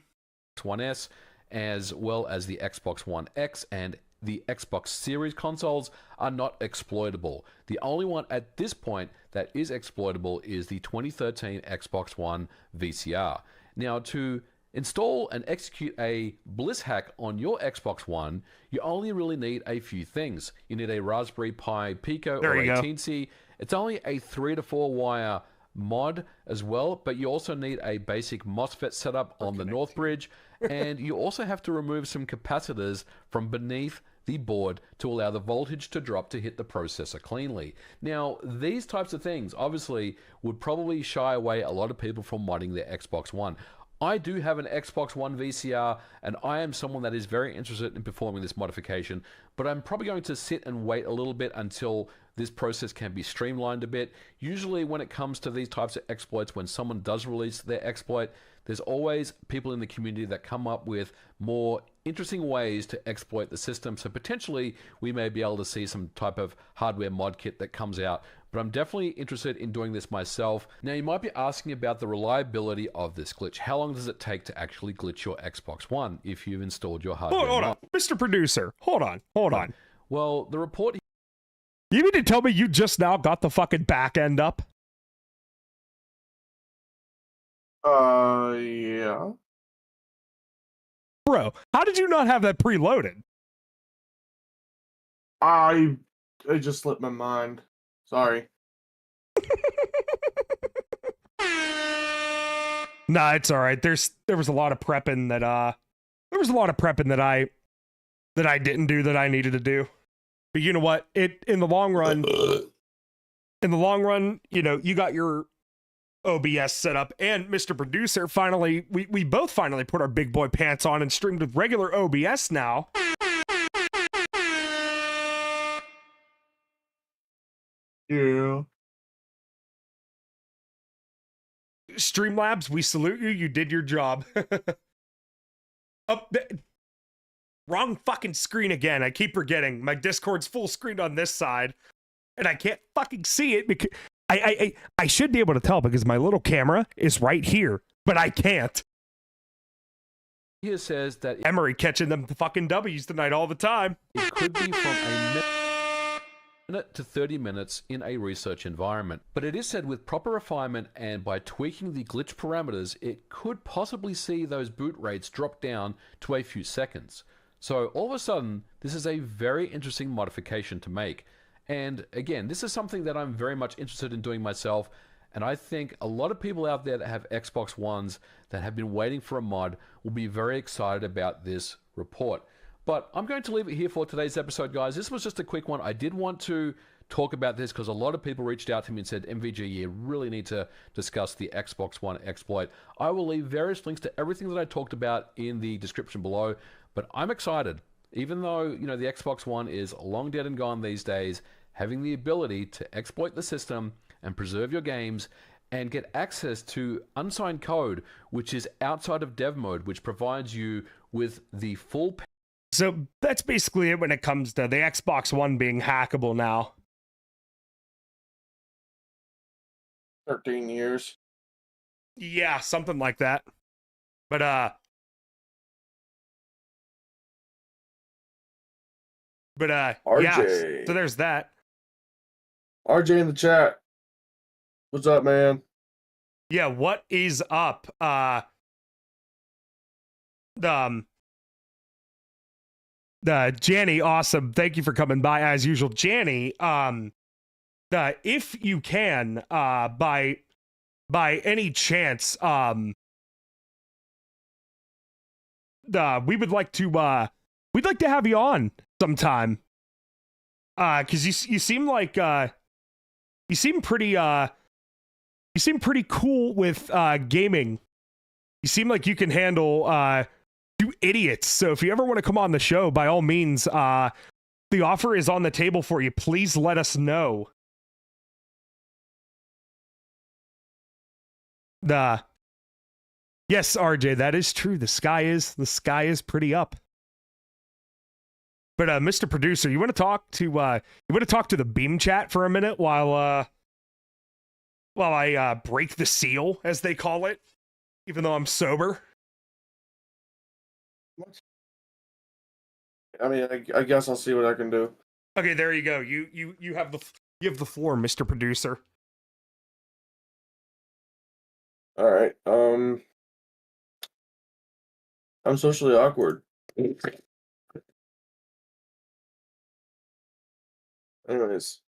One S, as well as the Xbox One X and the Xbox Series consoles are not exploitable. The only one at this point that is exploitable is the 2013 Xbox One VCR. Now, to install and execute a Bliss hack on your Xbox One, you only really need a few things. You need a Raspberry Pi Pico or a Teensy. It's only a 3 to 4 wire mod as well, but you also need a basic MOSFET setup on the North Bridge, and you also have to remove some capacitors from beneath the board to allow the voltage to drop to hit the processor cleanly. Now, these types of things obviously would probably shy away a lot of people from modding their Xbox One. I do have an Xbox One VCR, and I am someone that is very interested in performing this modification, but I'm probably going to sit and wait a little bit until this process can be streamlined a bit. Usually when it comes to these types of exploits, when someone does release their exploit, there's always people in the community that come up with more interesting ways to exploit the system. So potentially we may be able to see some type of hardware mod kit that comes out, but I'm definitely interested in doing this myself. Now, you might be asking about the reliability of this glitch. How long does it take to actually glitch your Xbox One if you've installed your hardware? Hold on, Mr. Producer. Hold on. Well, the report... You mean to tell me you just now got the fucking back end up? Yeah. Bro, how did you not have that preloaded? It just slipped my mind. Sorry. Nah, it's all right. There was a lot of prepping that I didn't do that I needed to do. But you know what? In the long run, you know, you got your OBS set up, and Mr. Producer finally, we both finally put our big boy pants on and streamed with regular OBS now. Yeah. Streamlabs, we salute you. You did your job. Wrong fucking screen again. I keep forgetting. My Discord's full screen on this side, and I can't fucking see it because I should be able to tell because my little camera is right here, but I can't. Here says that Emory catching them fucking W's tonight all the time. it could be from a minute to 30 minutes in a research environment. But it is said with proper refinement and by tweaking the glitch parameters, it could possibly see those boot rates drop down to a few seconds. So all of a sudden, this is a very interesting modification to make. And again, this is something that I'm very much interested in doing myself. And I think a lot of people out there that have Xbox Ones that have been waiting for a mod will be very excited about this report. But I'm going to leave it here for today's episode, guys. This was just a quick one. I did want to talk about this because a lot of people reached out to me and said, MVG, you really need to discuss the Xbox One exploit. I will leave various links to everything that I talked about in the description below. But I'm excited. Even though, you know, the Xbox One is long dead and gone these days, having the ability to exploit the system and preserve your games and get access to unsigned code, which is outside of dev mode, which provides you with the full... So that's basically it when it comes to the Xbox One being hackable now. 13 years. Yeah, something like that. But yeah, RJ. so there's that. RJ in the chat. What's up, man? Yeah, what is up? Janny, awesome. Thank you for coming by as usual. Janny, if you can, by any chance, we'd like to have you on sometime. Cause you seem like, you seem pretty cool with, gaming. You seem like you can handle, two idiots. So if you ever want to come on the show, by all means, the offer is on the table for you. Please let us know. Yes, RJ, that is true. The sky is pretty up. But Mr. Producer, you want to talk to the Beam chat for a minute while I break the seal, as they call it, even though I'm sober. I mean, I guess I'll see what I can do. Okay, there you go. You have the floor, Mr. Producer. All right. I'm socially awkward. Anyways,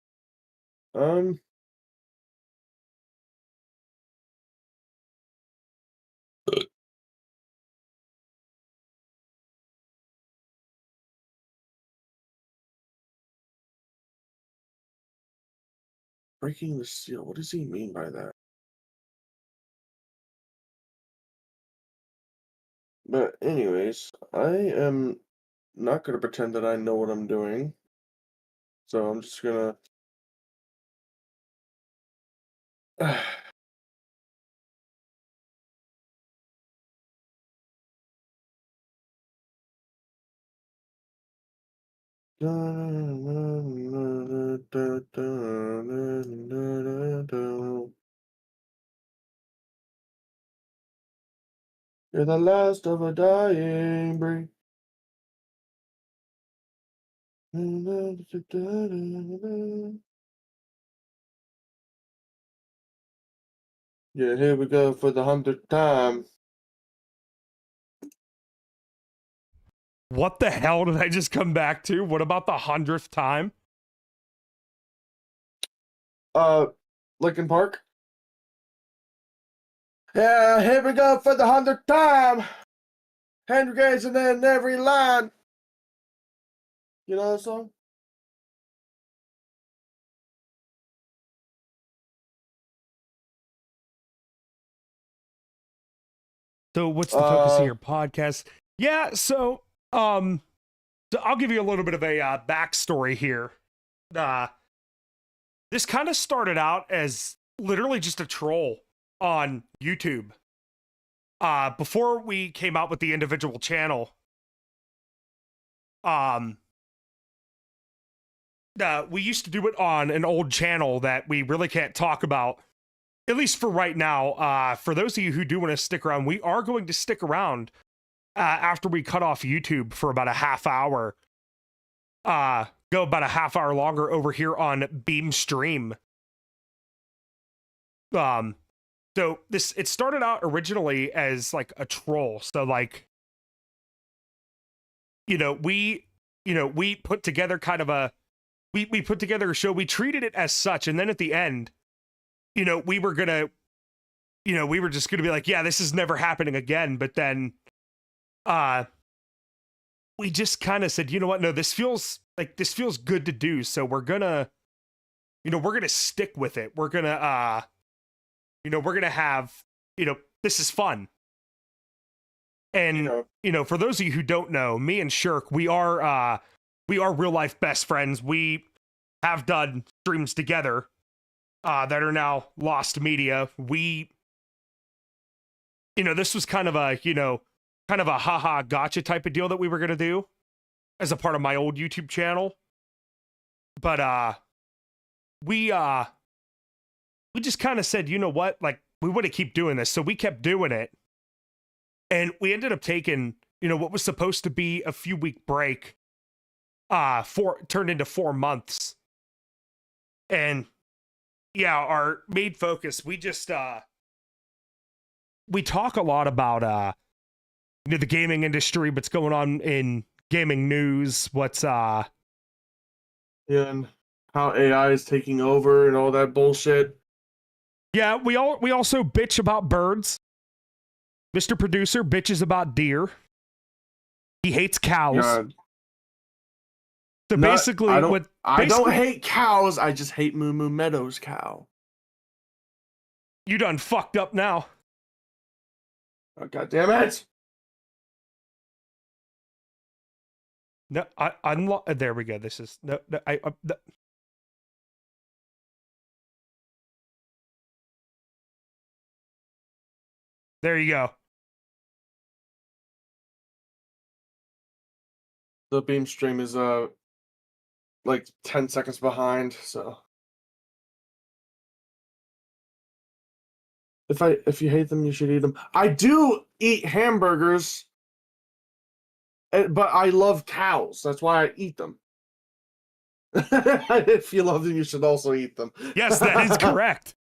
breaking the seal. What does he mean by that? But anyways, I am not going to pretend that I know what I'm doing. So I'm just going to... You're the last of a dying breed. Yeah, here we go for the 100th time. What the hell did I just come back to? What about the 100th time? Linkin Park. Yeah, here we go for the 100th time. Hand grenades and then every line. You know that song? So what's the focus of your podcast? Yeah, so I'll give you a little bit of a backstory here. This kind of started out as literally just a troll on YouTube. Before we came out with the individual channel, we used to do it on an old channel that we really can't talk about, at least for right now. For those of you who do want to stick around, we are going to stick around after we cut off YouTube for about a half hour. Go about a half hour longer over here on Beam Stream. So it started out originally as like a troll. So like, we put together kind of we put together a show. We treated it as such, and then at the end, we were just gonna be like, yeah, this is never happening again. But then, we just kind of said, you know what? No, this feels good to do. So we're gonna stick with it. We're gonna have, this is fun. And, for those of you who don't know, me and Sherk, we are real life best friends. We have done streams together, that are now lost media. This was kind of a haha gotcha type of deal that we were going to do as a part of my old YouTube channel. But, we just kind of said, you know what, like, we want to keep doing this. So we kept doing it. And we ended up taking, what was supposed to be a few week break, turned into 4 months. And yeah, our main focus, we just, we talk a lot about, the gaming industry, what's going on in gaming news, what's, and how AI is taking over and all that bullshit. Yeah, we also bitch about birds. Mr. Producer bitches about deer. He hates cows. God. So basically, I don't hate cows. I just hate Moo Moo Meadows cow. You done fucked up now. Oh, God damn it! No, there we go. This is no. There you go. The beam stream is like 10 seconds behind, so if you hate them, you should eat them. I do eat hamburgers, but I love cows. That's why I eat them. If you love them, you should also eat them. Yes, that is correct.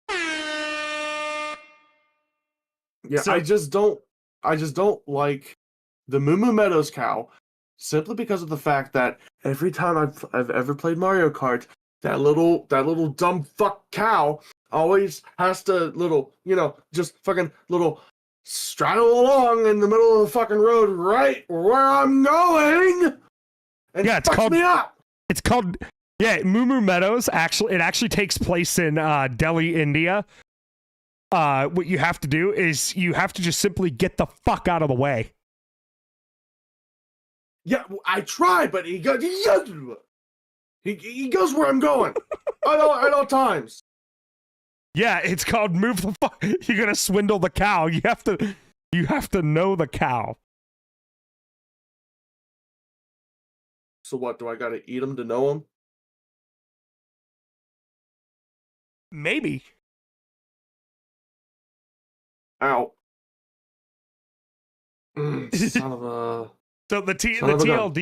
Yeah, So- I just don't like the Moo Moo Meadows cow, simply because of the fact that every time I've ever played Mario Kart, that little dumb fuck cow always has to just fucking little straddle along in the middle of the fucking road right where I'm going, and Yeah, it's fucks called- me up. It's called Moo Moo Meadows. It actually takes place in Delhi, India. What you have to do is you have to just simply get the fuck out of the way. Yeah, I try, but he goes where I'm going at all times. Yeah, it's called move the fuck. You're gonna swindle the cow. You have to know the cow. So what, do I gotta eat him to know him? Maybe. Ow. Son of a... So the Son of a gun.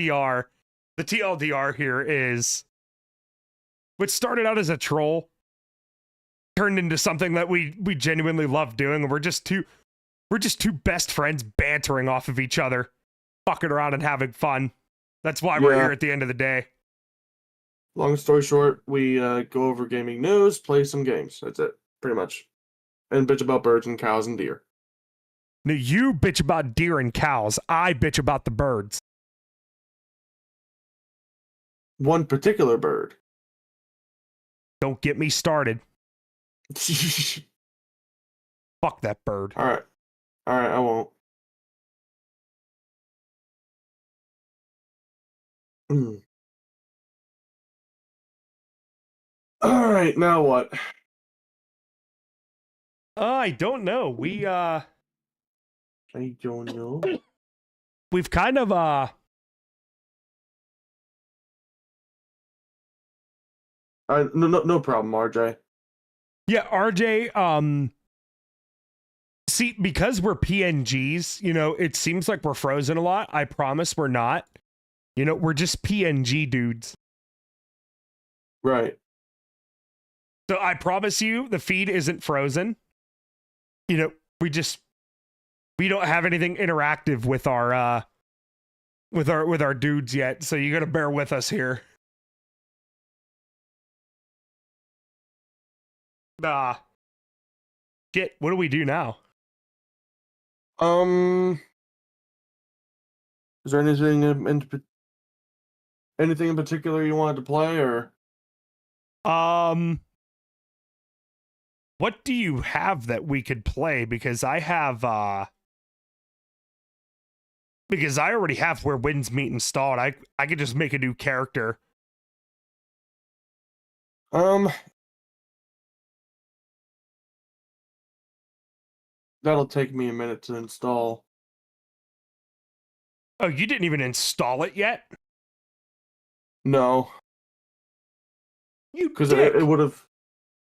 TLDR here is what started out as a troll turned into something that we genuinely love doing, and we're just two best friends bantering off of each other, fucking around and having fun. That's why we're here at the end of the day. Long story short, we go over gaming news, play some games. That's it. pretty much, and bitch about birds and cows and deer. Now you bitch about deer and cows. I bitch about the birds. One particular bird. Don't get me started. Fuck that bird. All right, I won't. Mm. All right, now what? I don't know. I don't know. We've kind of No problem, RJ. yeah, RJ, see, because we're PNGs, you know, it seems like we're frozen a lot. I promise we're not. You know, we're just PNG dudes. Right. So I promise you the feed isn't frozen. You know, we don't have anything interactive with our dudes yet, so you got to bear with us here. Shit, what do we do now? Is there anything in particular you wanted to play, or? What do you have that we could play? Because I have because I already have Where Winds Meet installed. I could just make a new character. That'll take me a minute to install. Oh, you didn't even install it yet? No, You because dick. it would have.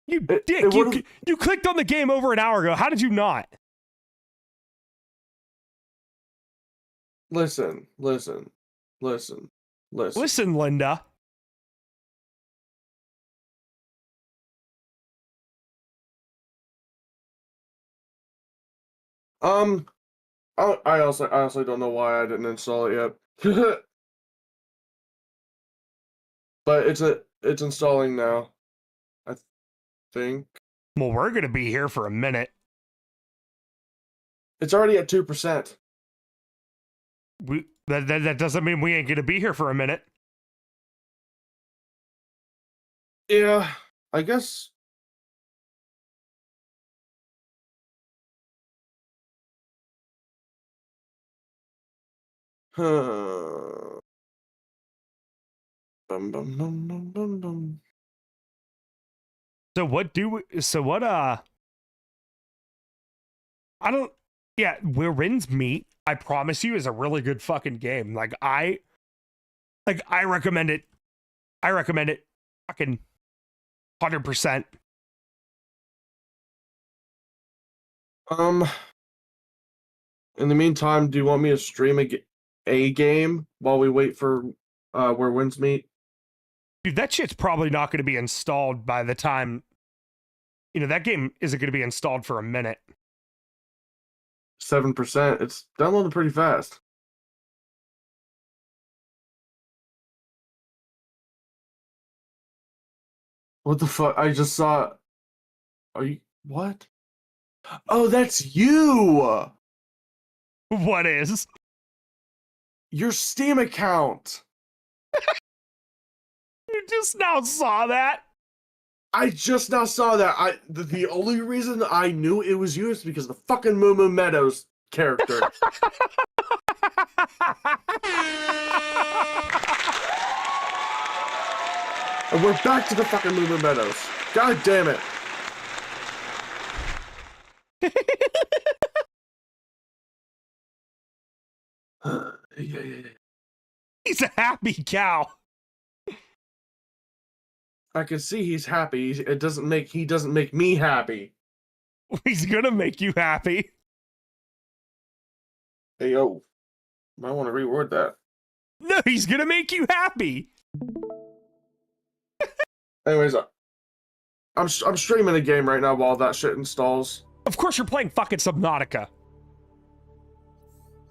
You it dick. would've- You clicked on the game over an hour ago. How did you not? Listen. Listen, Linda. I honestly don't know why I didn't install it yet. But it's installing now. I think Well, we're gonna be here for a minute. it's already at 2%. That doesn't mean we ain't gonna be here for a minute. Yeah, I guess. Bum, bum, bum, bum, bum, bum. So what I don't yeah, Where Winds Meet, I promise you, is a really good fucking game. I recommend it. I recommend it fucking 100%. In the meantime, do you want me to stream a game while we wait for Where Winds Meet? Dude, that shit's probably not going to be installed by the time, you know, that game isn't going to be installed for a minute. 7%. It's downloading pretty fast. What the fuck? I just saw. Are you what? Oh, that's you. What is? Your Steam account. You just now saw that? I just now saw that. The only reason I knew it was you is because of the fucking Moo Moo Meadows character. And we're back to the fucking Moo Moo Meadows. God damn it. Yeah. He's a happy cow. I can see he's happy. He doesn't make me happy. He's gonna make you happy. Hey yo, might want to reword that. No, he's gonna make you happy. Anyways, I'm streaming a game right now while that shit installs. Of course, you're playing fucking Subnautica.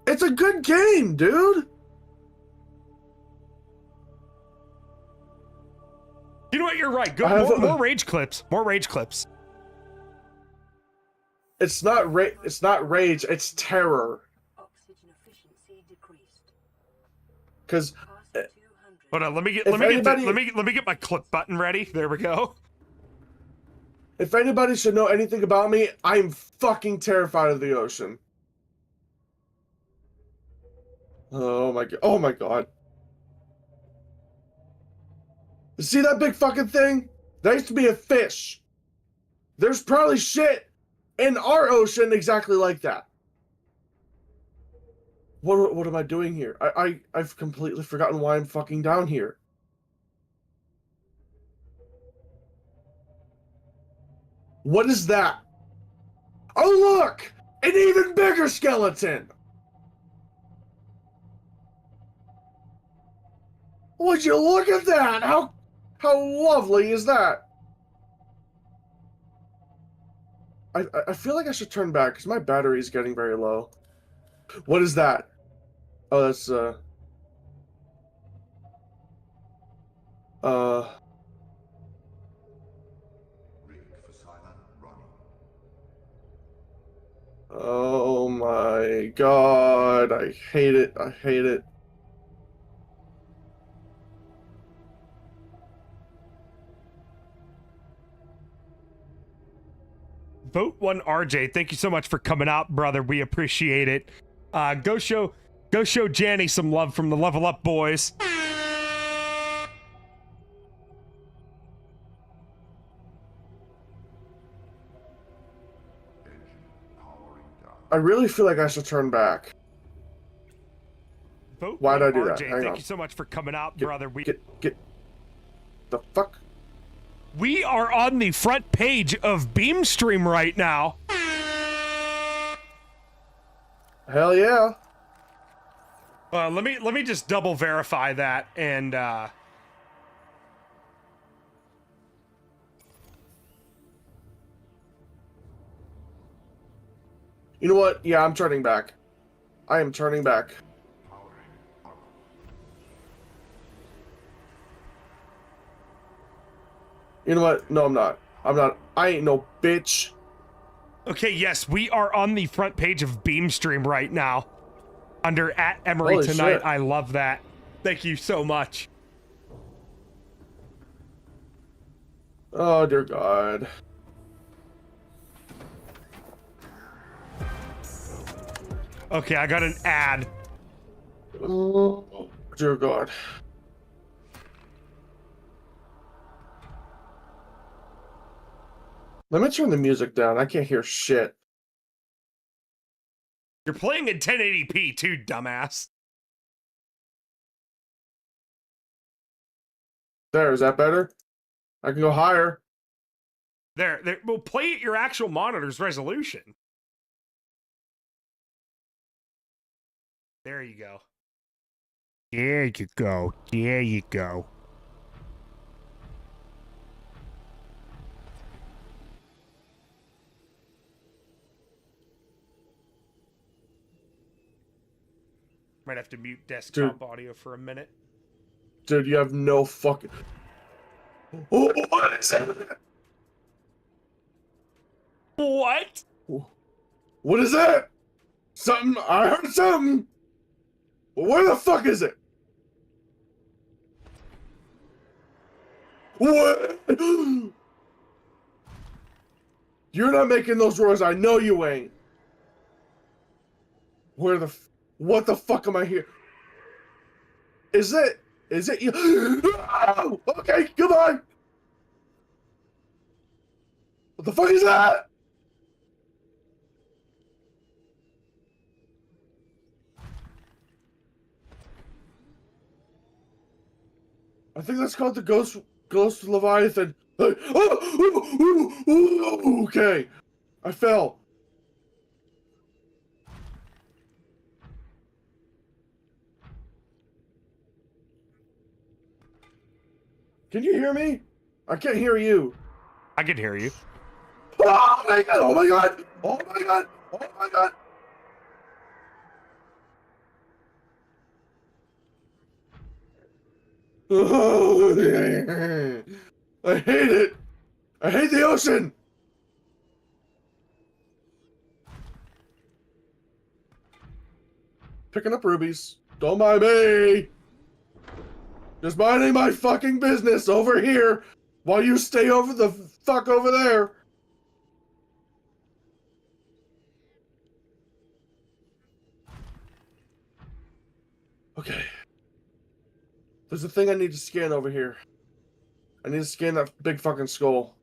It's a good game, dude. You know what? You're right. Go more rage clips. More rage clips. It's not rage. It's terror. Oxygen efficiency decreased. Because Past 200. Hold on, let me If anybody- let me get my clip button ready. There we go. if anybody should know anything about me, I'm fucking terrified of the ocean. Oh my god. Oh my god. You see that big fucking thing? That used to be a fish. There's probably shit in our ocean exactly like that. What am I doing here? I've completely forgotten why I'm fucking down here. What is that? Oh look! An even bigger skeleton! Would you look at that? How lovely is that? I feel like I should turn back because my battery is getting very low. What is that? Oh, that's oh my god, I hate it. I hate it. Vote 1 RJ. Thank you so much for coming out, brother. We appreciate it. Go show Janny some love from the Level Up boys. I really feel like I should turn back. Vote Why'd 1 I do that? RJ. Hang Thank on. you so much for coming out, brother. Get the fuck? We are on the front page of Beamstream right now. Hell yeah. Let me just double verify that and You know what? Yeah, I'm turning back. I am turning back. You know what? No, I'm not. I'm not. I ain't no bitch. Okay, yes, we are on the front page of Beamstream right now. Under @Emory Holy tonight. shit. I love that. Thank you so much. Oh, dear God. Okay, I got an ad. Oh, dear God. Let me turn the music down. I can't hear shit. You're playing in 1080p too, dumbass. There, is that better? I can go higher. There. Well, play at your actual monitor's resolution. There you go. There you go. There you go. Might have to mute desktop audio for a minute. Dude, you have no fucking... Oh, what is that? What? What is that? Something. I heard something. Where the fuck is it? What? You're not making those roars. I know you ain't. Where the... What the fuck am I here? Is it? Is it you? Oh, okay, goodbye. What the fuck is that? I think that's called the Ghost Leviathan. Okay, I fell. Can you hear me? I can't hear you. I can hear you. Oh my god! Oh my god! Oh my god! Oh my god! Oh, I hate it. I hate the ocean. picking up rubies. Don't mind me. Just minding my fucking business over here while you stay over the fuck over there. Okay. There's a thing I need to scan over here. I need to scan that big fucking skull.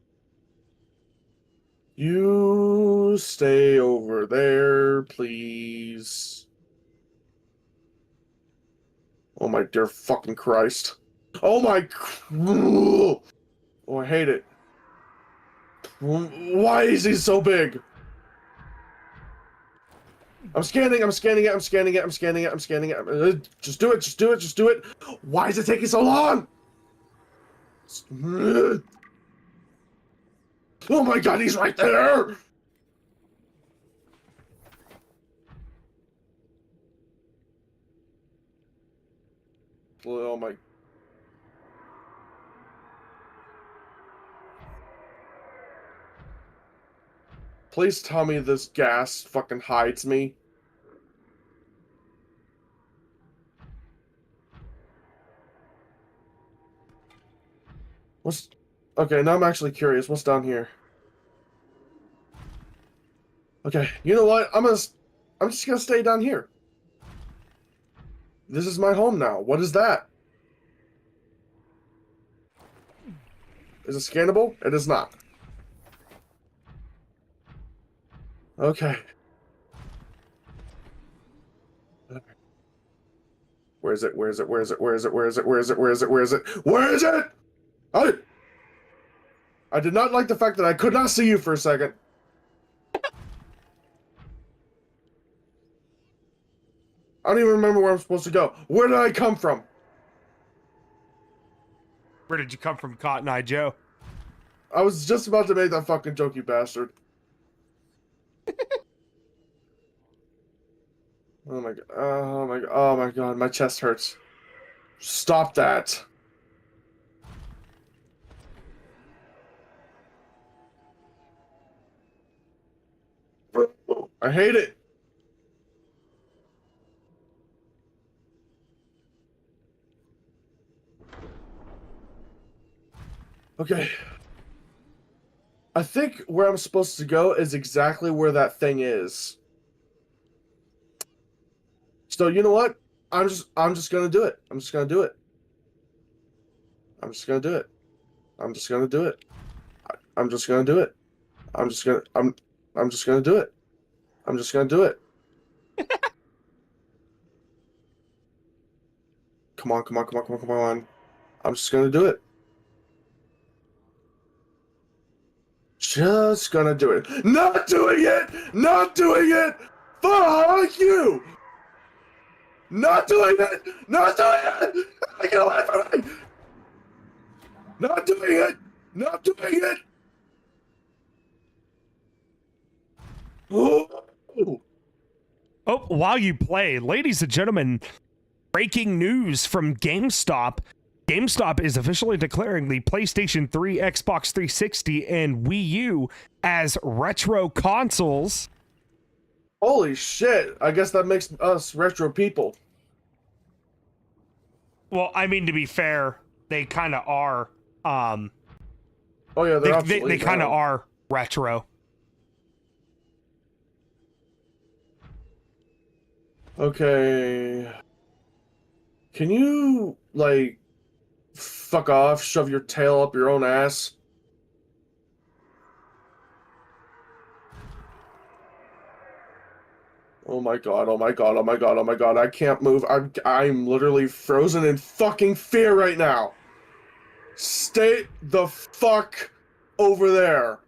You stay over there, please. Oh my dear fucking Christ. Oh my... Oh, I hate it. Why is he so big? I'm scanning it. Just do it. Why is it taking so long? Oh my god, he's right there! Oh my... Please tell me this gas fucking hides me. What's... Okay, now I'm actually curious. What's down here? Okay, you know what? I'm just gonna stay down here. This is my home now. What is that? Is it scannable? It is not. Okay. Where is it? I did not like the fact that I could not see you for a second. I don't even remember where I'm supposed to go. Where did I come from? Where did you come from, Cotton Eye Joe? I was just about to make that fucking joke, you bastard. Oh my god. Oh my god. Oh my god. My chest hurts. Stop that. I hate it. Okay. I think where I'm supposed to go is exactly where that thing is. So you know what? I'm just gonna do it. I'm just gonna do it. I'm just gonna do it. I'm just gonna do it. I'm just gonna do it. I'm just gonna do it. I'm just gonna do it. Come on. I'm just gonna do it. Just gonna do it. Not doing it! Not doing it! Fuck you! Not doing it! Not doing it! Get away from me! Not doing it! Not doing it! Oh! Oh, while you play, ladies and gentlemen, breaking news from GameStop. GameStop is officially declaring the PlayStation 3, Xbox 360, and Wii U as retro consoles. Holy shit! I guess that makes us retro people. Well, I mean, to be fair, they kind of are. Oh yeah, They kind of are retro. Okay. Can you, like, fuck off, shove your tail up your own ass? Oh my god, I can't move. I'm literally frozen in fucking fear right now. Stay the fuck over there.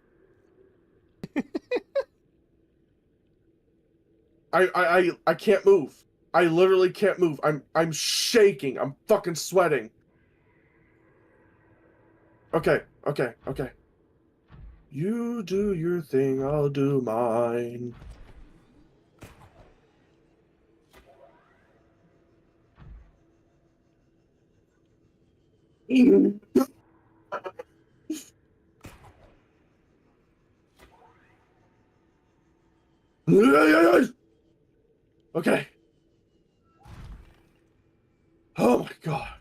I can't move. I literally can't move. I'm shaking. I'm fucking sweating. Okay. You do your thing, I'll do mine. Okay. Oh my god.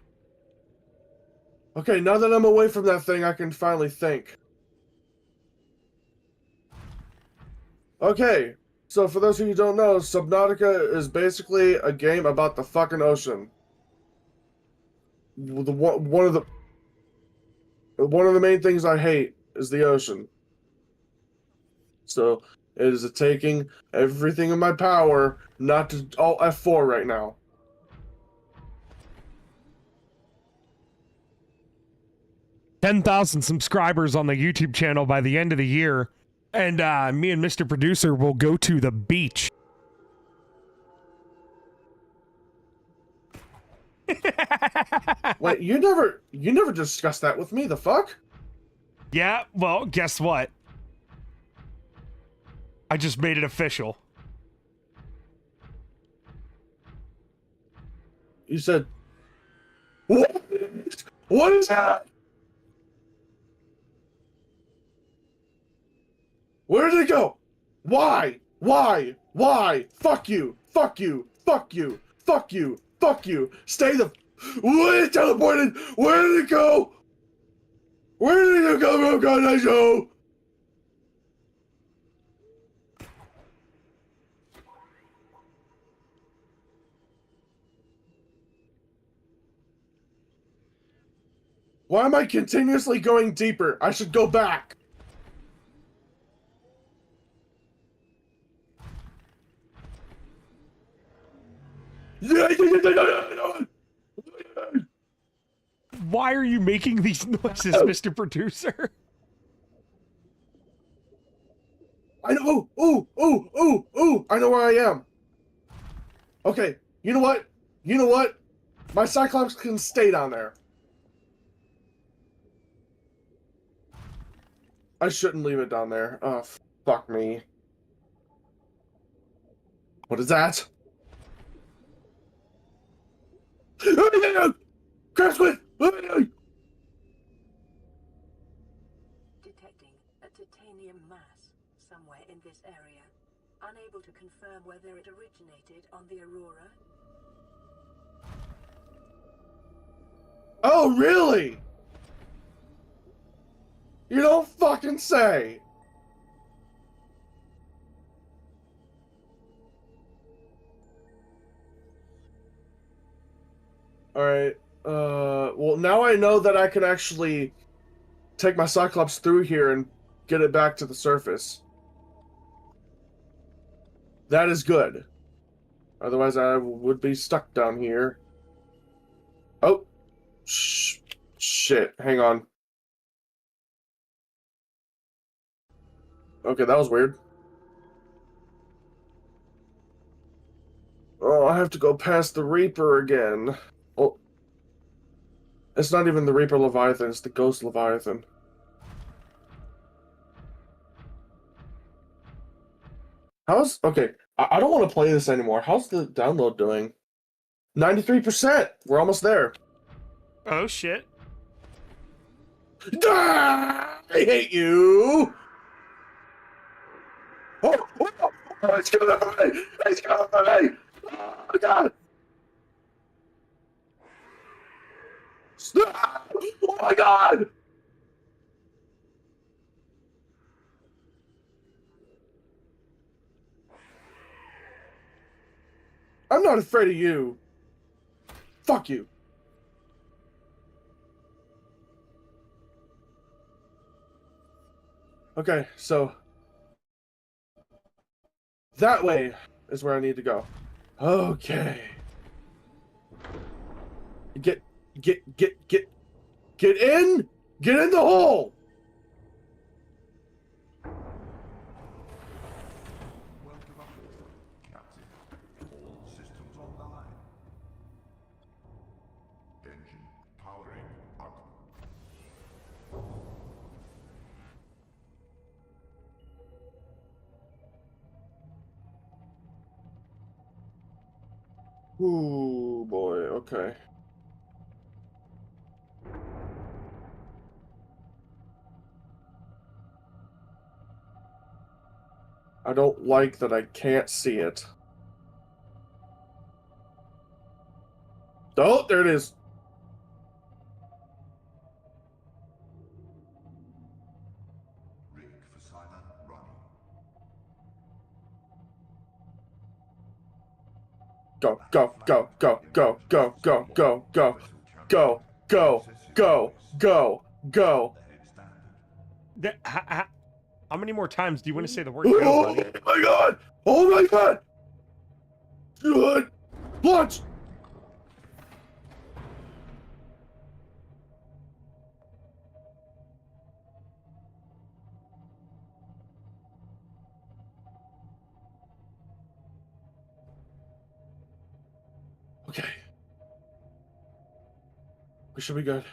Okay, now that I'm away from that thing, I can finally think. Okay, so for those of you who don't know, Subnautica is basically a game about the fucking ocean. One of the main things I hate is the ocean. So it is taking everything in my power not to alt F4 right now. Ten 10,000 subscribers on the YouTube channel by the end of the year, and me and Mr. Producer will go to the beach. Wait, you never discussed that with me, the fuck? Yeah, well, guess what? I just made it official. You said, what? What is that? Where did it go? Why? Why? Why? Fuck you! Fuck you! Fuck you! Fuck you! Fuck you! Stay the. What? It teleported! Where did it go? Where did it go? Oh god, I know! Why am I continuously going deeper? I should go back. Why are you making these noises, Mr. Producer? I know. Ooh, ooh, ooh, ooh. I know where I am. Okay. You know what? You know what? My Cyclops can stay down there. I shouldn't leave it down there. Oh, fuck me. What is that? Crab squid! Detecting a titanium mass somewhere in this area. Unable to confirm whether it originated on the Aurora. Oh, really? You don't fucking say. Alright, well, now I know that I can actually take my Cyclops through here and get it back to the surface. That is good. Otherwise, I would be stuck down here. Oh. Shit, hang on. Okay, that was weird. Oh, I have to go past the Reaper again. Oh. It's not even the Reaper Leviathan, it's the Ghost Leviathan. Okay, I don't want to play this anymore. How's the download doing? 93%! We're almost there. Oh, shit. Ah, I hate you! Oh, it's coming for me! It's coming for me! Oh, God! Stop! Oh, my God! I'm not afraid of you. Fuck you. Okay, so that way is where I need to go. Okay. Get in! Get in the hole! Ooh, boy, okay. I don't like that I can't see it. Oh, there it is. Rig for silent running. Go, go, go, go, go, go, go, go, go, go, go, go, go, go. Ahead standard. How many more times do you want to say the word go, buddy? Oh my god! Oh my god! Good! Launch! Okay. We should be good.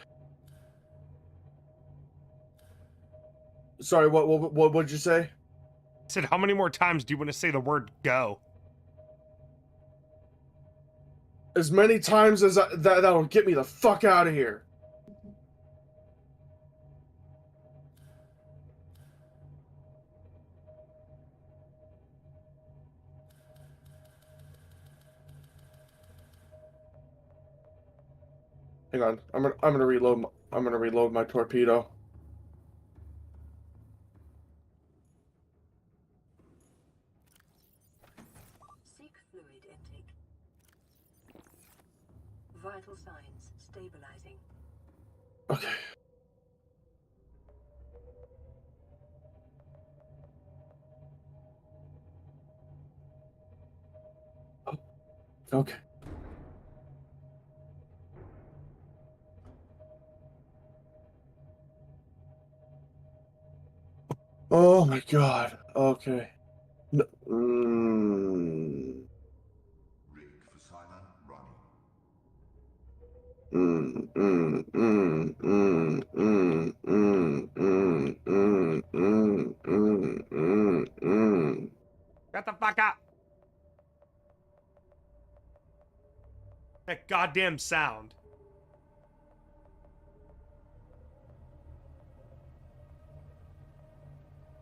Sorry, what would you say? I said, how many more times do you want to say the word go? As many times as that'll get me the fuck out of here. Hang on, I'm gonna reload my torpedo. Seek fluid intake. Vital signs stabilizing. Okay. Okay. Oh my god. Okay. No. Rig for silent running. Mm, mm, mm, mm, mm, mm, mm, mm, mm, mm, mm. Shut the fuck up! That goddamn sound.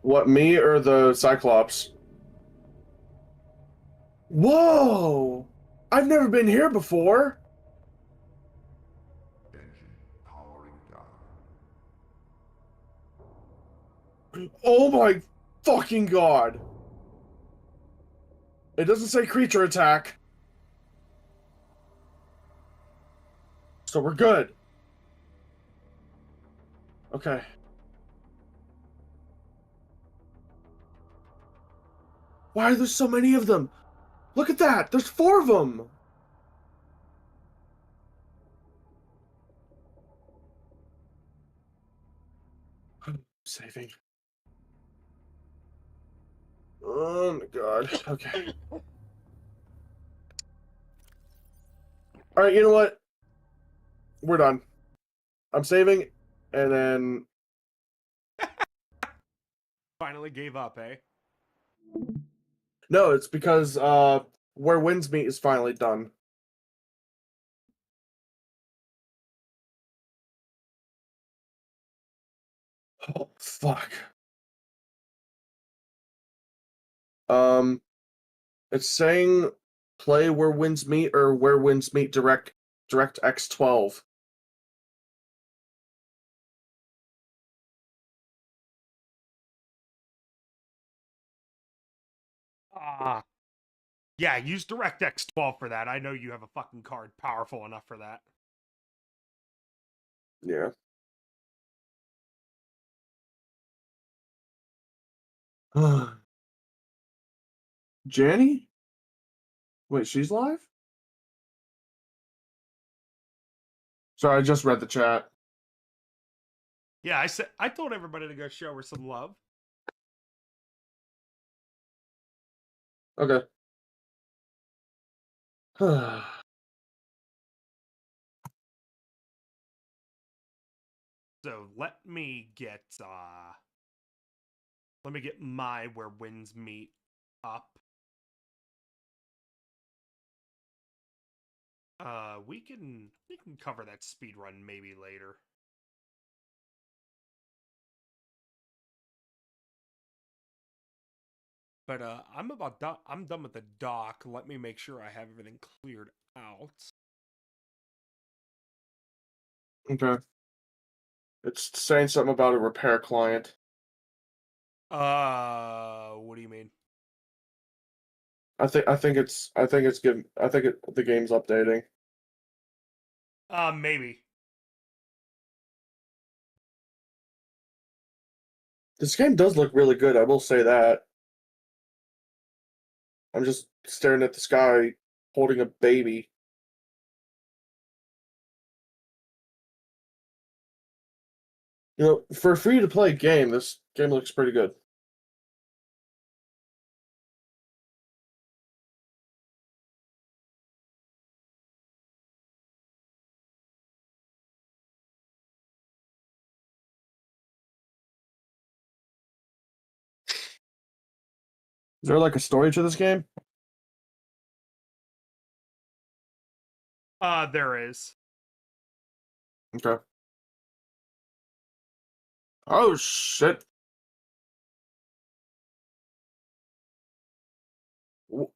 What, me or the Cyclops? Whoa! I've never been here before. Engine powering down. Oh my fucking god. It doesn't say creature attack. So we're good. Okay. Why are there so many of them? Look at that! There's 4 of them! Saving. Oh my god. Okay. Alright, you know what? We're done. I'm saving, and then... Finally gave up, eh? No, it's because, Where Winds Meet is finally done. Oh, fuck. It's saying play Where Winds Meet or Where Winds Meet Direct X12. Ah. Yeah, use DirectX 12 for that. I know you have a fucking card powerful enough for that. Yeah. Janny? Wait, she's live? Sorry, I just read the chat. Yeah, I told everybody to go show her some love. Okay. So let me get my Where Winds Meet up. We can cover that speed run maybe later. But I'm done with the dock. Let me make sure I have everything cleared out. Okay. It's saying something about a repair client. What do you mean? The game's updating. Maybe. This game does look really good, I will say that. I'm just staring at the sky, holding a baby. You know, for a free-to-play game, this game looks pretty good. Is there like a story to this game? There is. Okay. Oh shit. W-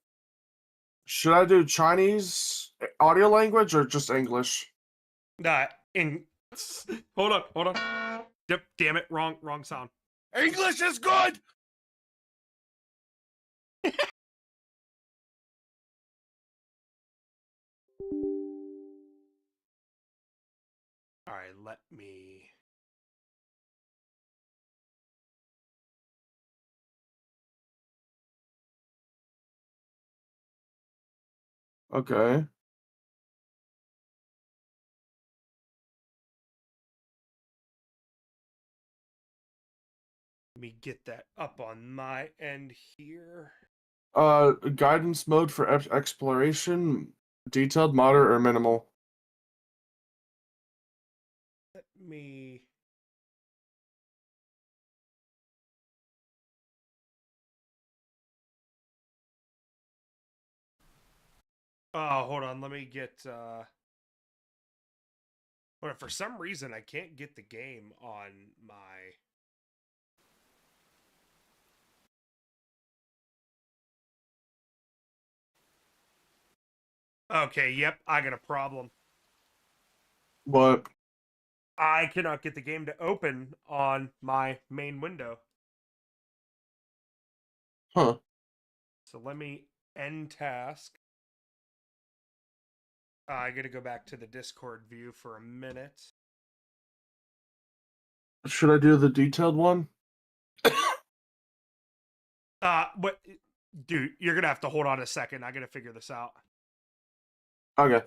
Should I do Chinese audio language or just English? In hold on. Yep, damn it, wrong sound. English is good. All right, let me. Okay. Let me get that up on my end here. Guidance mode for exploration, detailed, moderate, or minimal. Let me. Oh, hold on. Let me get. Hold on. For some reason, I can't get the game on my. Okay, yep, I got a problem. What? I cannot get the game to open on my main window. Huh. So let me end task. I got to go back to the Discord view for a minute. Should I do the detailed one? What, dude? You're gonna have to hold on a second. I gotta figure this out. Okay.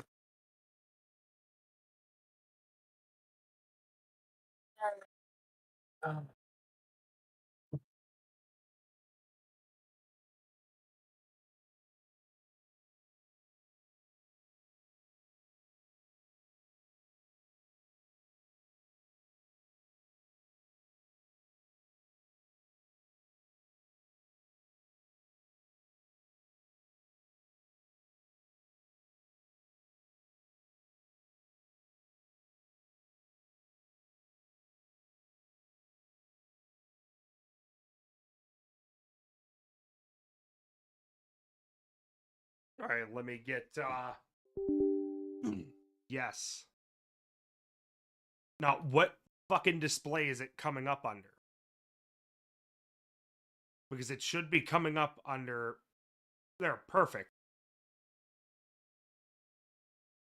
All right, let me get. Yes. Now, what fucking display is it coming up under? Because it should be coming up under. There, perfect.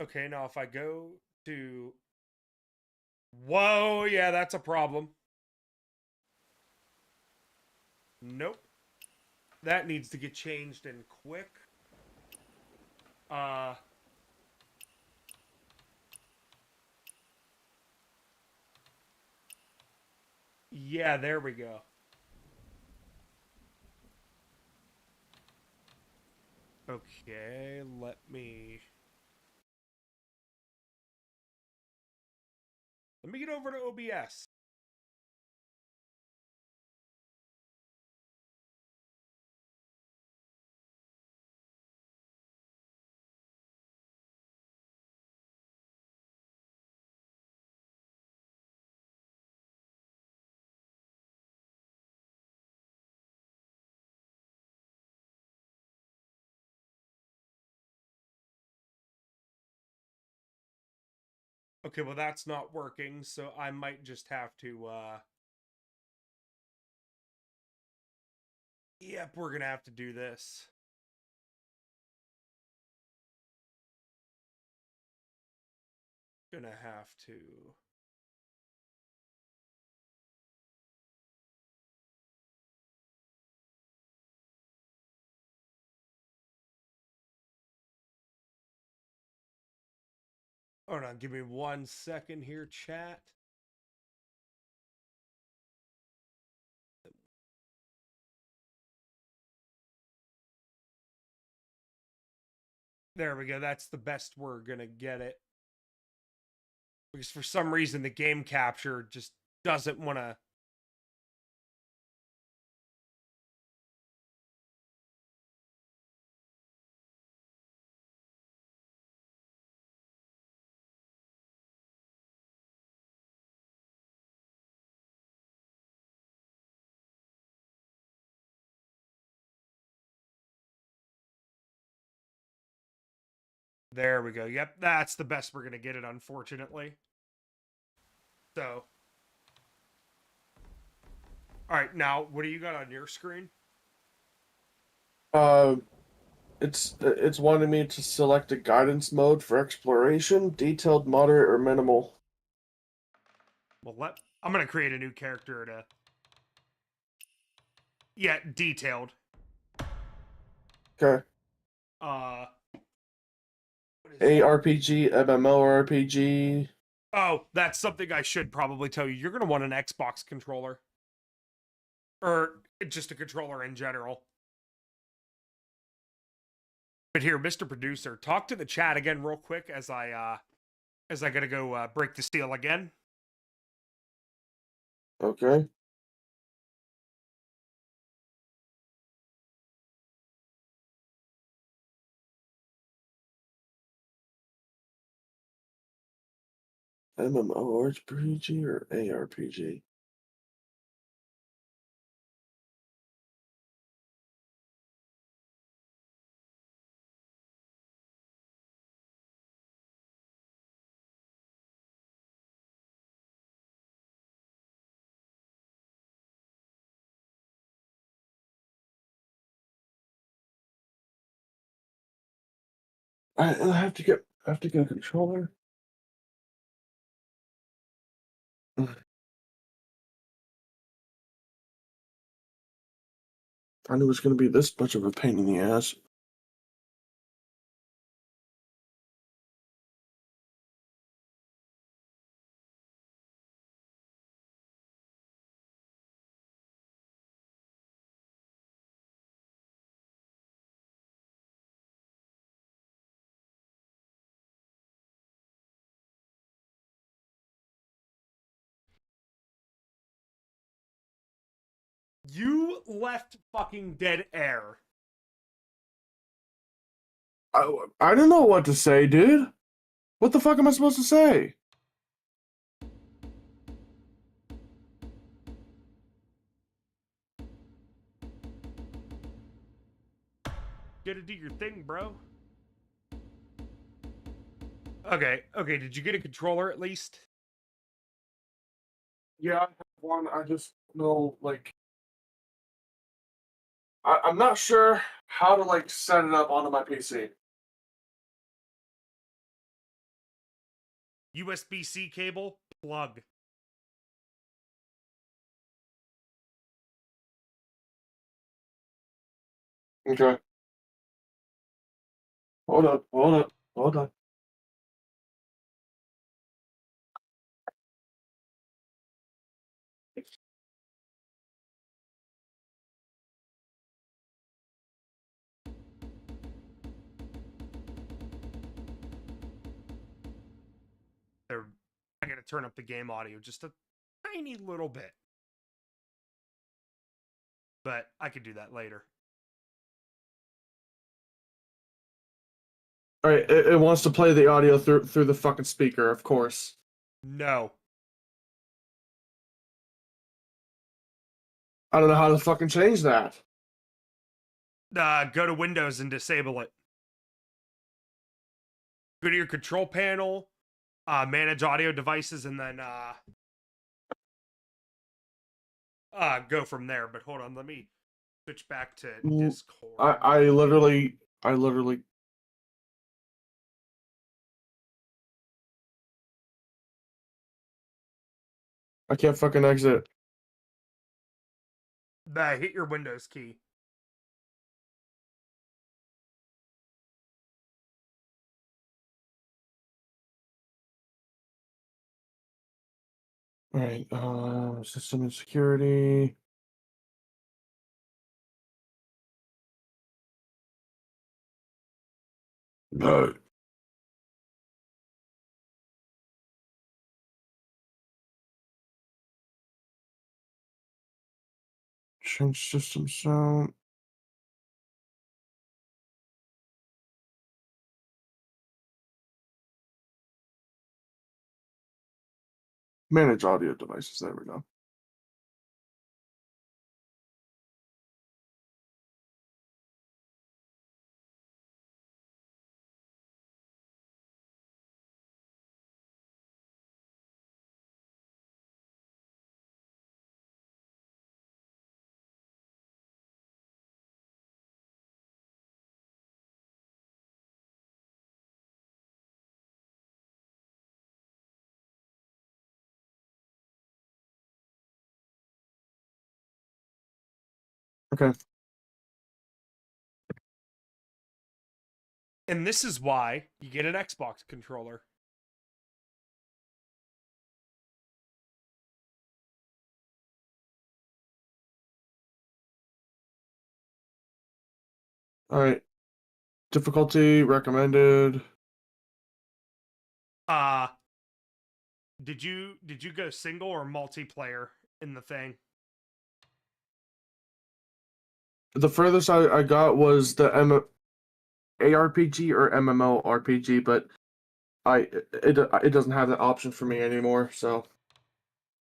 Okay, now if I go to. Whoa, yeah, that's a problem. Nope. That needs to get changed and quick. Yeah, there we go. Okay, let me get over to OBS. Okay, well that's not working, so I might just have to Yep, we're gonna have to do this. Gonna have to. Hold on, give me 1 second here, chat. There we go. That's the best we're gonna get it. Because for some reason the game capture just doesn't want to. There we go. Yep, that's the best we're gonna get it, unfortunately. So, all right, now what do you got on your screen? It's wanting me to select a guidance mode for exploration, detailed, moderate, or minimal. Well, I'm gonna create a new character to. Yeah, detailed. Okay. What is ARPG, MMORPG. Oh, that's something I should probably tell you. You're gonna want an Xbox controller, or just a controller in general. But here, Mr. Producer, talk to the chat again real quick as I gotta go break the seal again. Okay. MMORPG or ARPG? I have to get a controller. I knew it was going to be this much of a pain in the ass. You left fucking dead air. I don't know what to say, dude. What the fuck am I supposed to say? Gotta do your thing, bro. Okay, did you get a controller at least? Yeah, I have one. I just know, like, I'm not sure how to, like, set it up onto my PC. USB-C cable, plug. Okay. Hold on. I gotta turn up the game audio just a tiny little bit. But I could do that later. All right, it wants to play the audio through the fucking speaker, of course. No. I don't know how to fucking change that. Go to Windows and disable it. Go to your control panel, manage audio devices, and then go from there. But hold on, let me switch back to Discord. I literally I can't fucking exit. Hit your Windows key. All right, system and security. No. Change system sound. Manage audio devices. There we go. Okay. And this is why you get an Xbox controller. All right. Difficulty recommended. Did you go single or multiplayer in the thing? The furthest I got was the ARPG or MMORPG, but it doesn't have that option for me anymore. So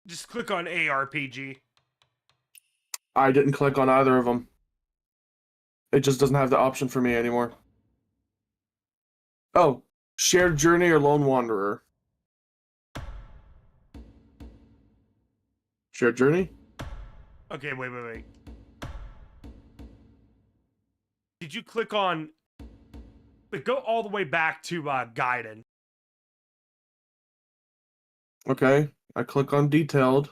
Just click on ARPG. I didn't click on either of them. It just doesn't have the option for me anymore. Oh, shared journey or lone wanderer. Shared journey? Okay, wait. Did you click on... But go all the way back to Gaiden. Okay, I click on detailed.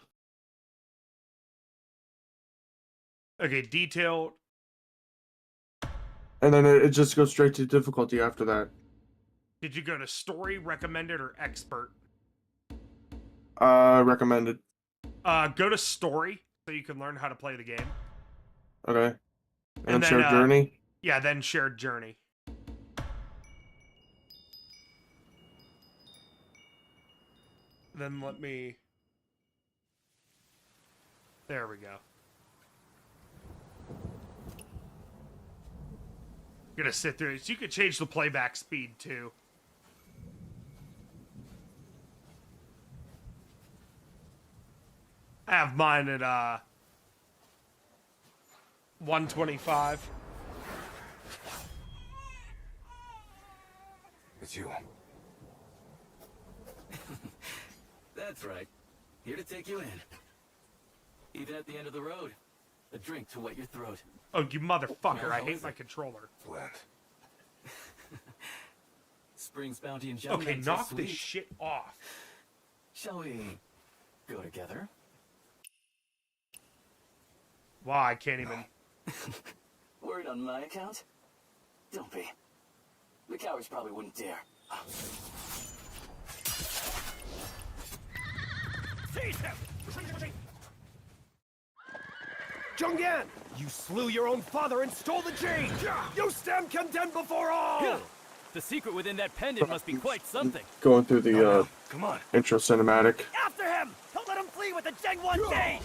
Okay, detailed. And then it just goes straight to difficulty after that. Did you go to story, recommended, or expert? Recommended. Go to story so you can learn how to play the game. Okay. And then then, shared journey? Yeah, then shared journey. Then let me... There we go. I'm gonna sit through it. So you could change the playback speed too. I have mine at 125. It's you. That's right. Here to take you in. Even at the end of the road. A drink to wet your throat. Oh, you motherfucker. I hate my controller. Flint. Spring's bounty and gem. Okay, knock this shit off. Shall we go together? Wow, I can't even... Worried on my account? Don't be. The cowards probably wouldn't dare. Seize him! Jungyan, you slew your own father and stole the jade! You stand condemned before all! The secret within that pendant must be quite something. Going through the Come on. intro cinematic. After him! Don't let him flee with the Gen 1 jade!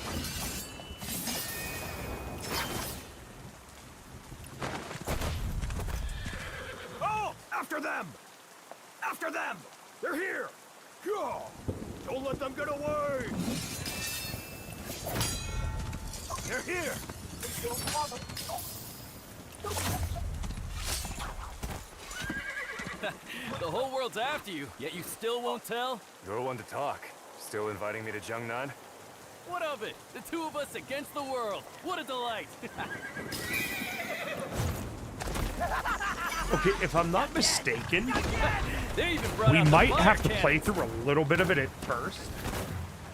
Oh! After them! After them! They're here! Don't let them get away! They're here! The whole world's after you, yet you still won't tell? You're one to talk. Still inviting me to Jungnan? What of it? The two of us against the world. What a delight. Okay, if I'm not mistaken, They even brought we out the might fire have to cannons. play through a little bit of it at first,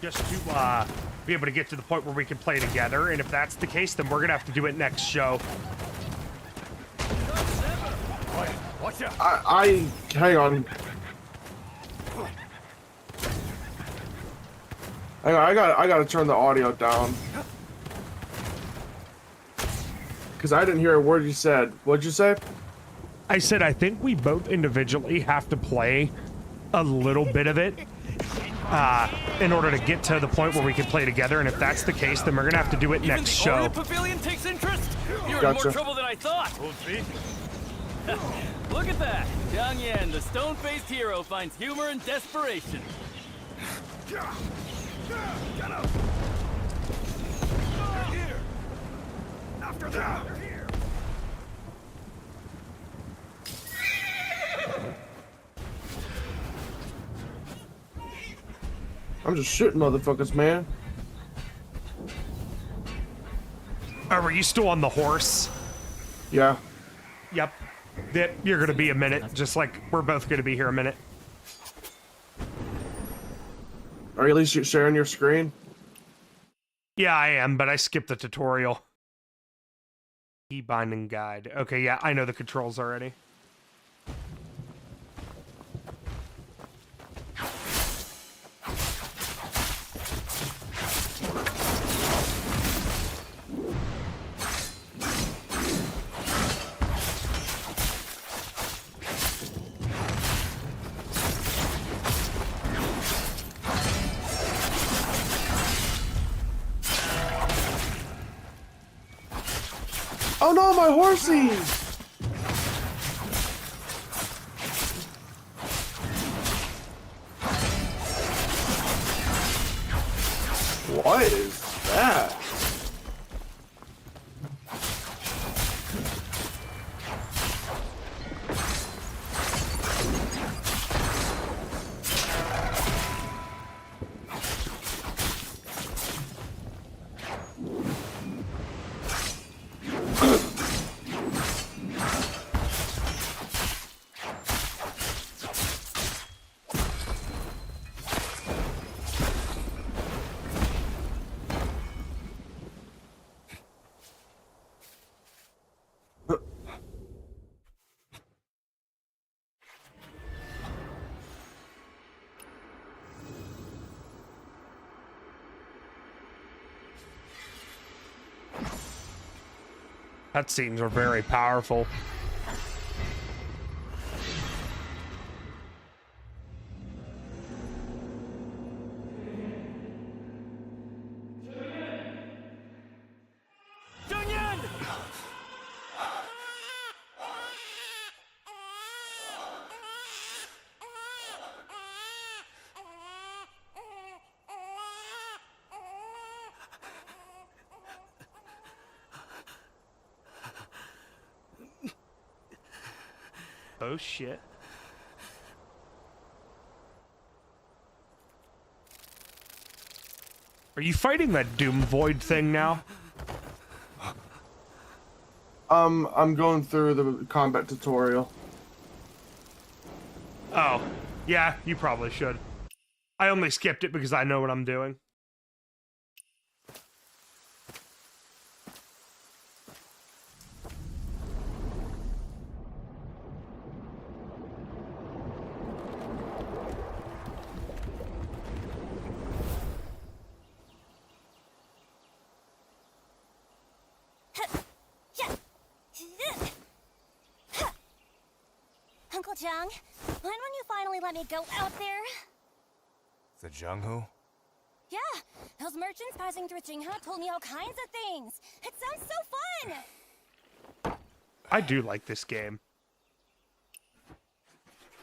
just to be able to get to the point where we can play together. And if that's the case, then we're gonna have to do it next show. Quiet. Watch out. I hang on. Hang on, I gotta turn the audio down. Cause I didn't hear a word you said. What'd you say? I said I think we both individually have to play a little bit of it in order to get to the point where we can play together. And if that's the case, then we're gonna have to do it Even next the show. Orient Pavilion takes interest? You're in Gotcha. more trouble than I thought. We'll see. Look at that. Jiang Yan, the stone-faced hero, finds humor in desperation. Get up. They're here. After them. They're here. I'm just shooting motherfuckers, man. Oh, were you still on the horse? Yeah. Yep. Yep, you're gonna be a minute, just like we're both gonna be here a minute. Are you at least sharing your screen? Yeah, I am, but I skipped the tutorial. Key binding guide. Okay, yeah, I know the controls already. Oh no, my horsey! What is that? Cutscenes are very powerful. Jiang Oh shit. Are you fighting that Doom Void thing now? I'm going through the combat tutorial. Oh, yeah, you probably should. I only skipped it because I know what I'm doing. Uncle Jiang, when will you finally let me go out there? The Jungho? Yeah, those merchants passing through Jingha told me all kinds of things. It sounds so fun! I do like this game.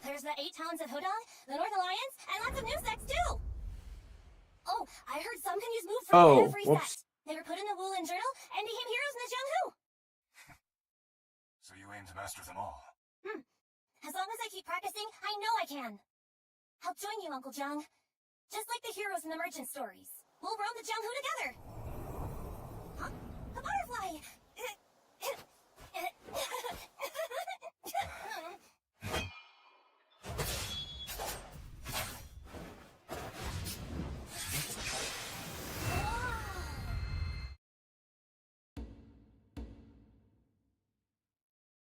There's the 8 talents of Hodong, the North Alliance, and lots of new sects too! Oh, I heard some can use moves from every whoops. sect. They were put in the Wulin Journal and became heroes in the Jianghu. So you aim to master them all? As long as I keep practicing, I know I can. I'll join you, Uncle Jung. Just like the heroes in the merchant stories. We'll roam the Jung-Hu together. Huh? A butterfly!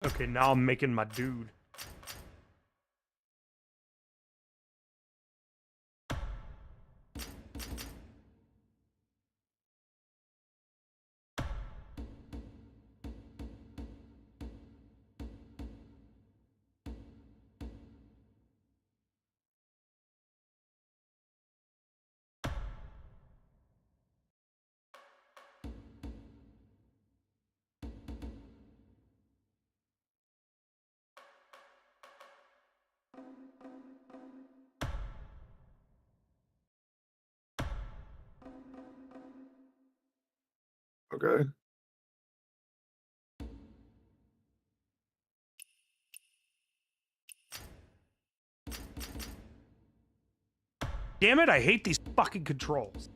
Okay, now I'm making my dude. Okay. Damn it, I hate these fucking controls.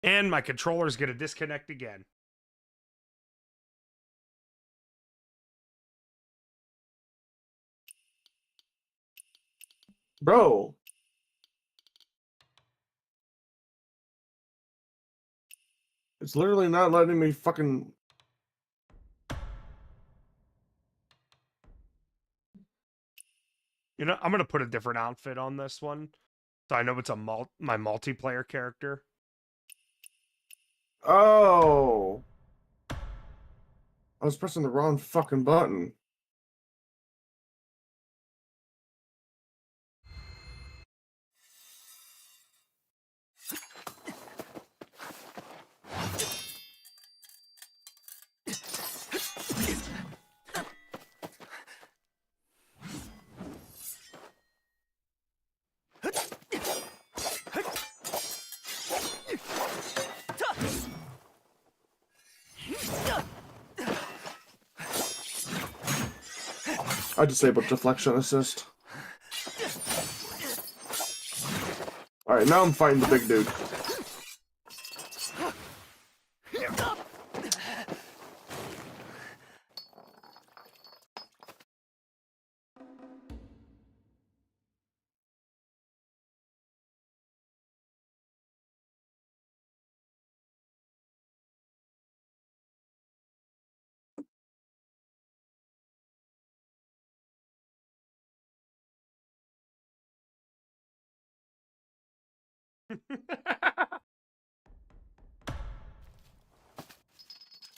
And my controller's gonna disconnect again. Bro. It's literally not letting me fucking... You know, I'm gonna put a different outfit on this one, so I know it's my multiplayer character. Oh. I was pressing the wrong fucking button. I disabled deflection assist. Alright, now I'm fighting the big dude.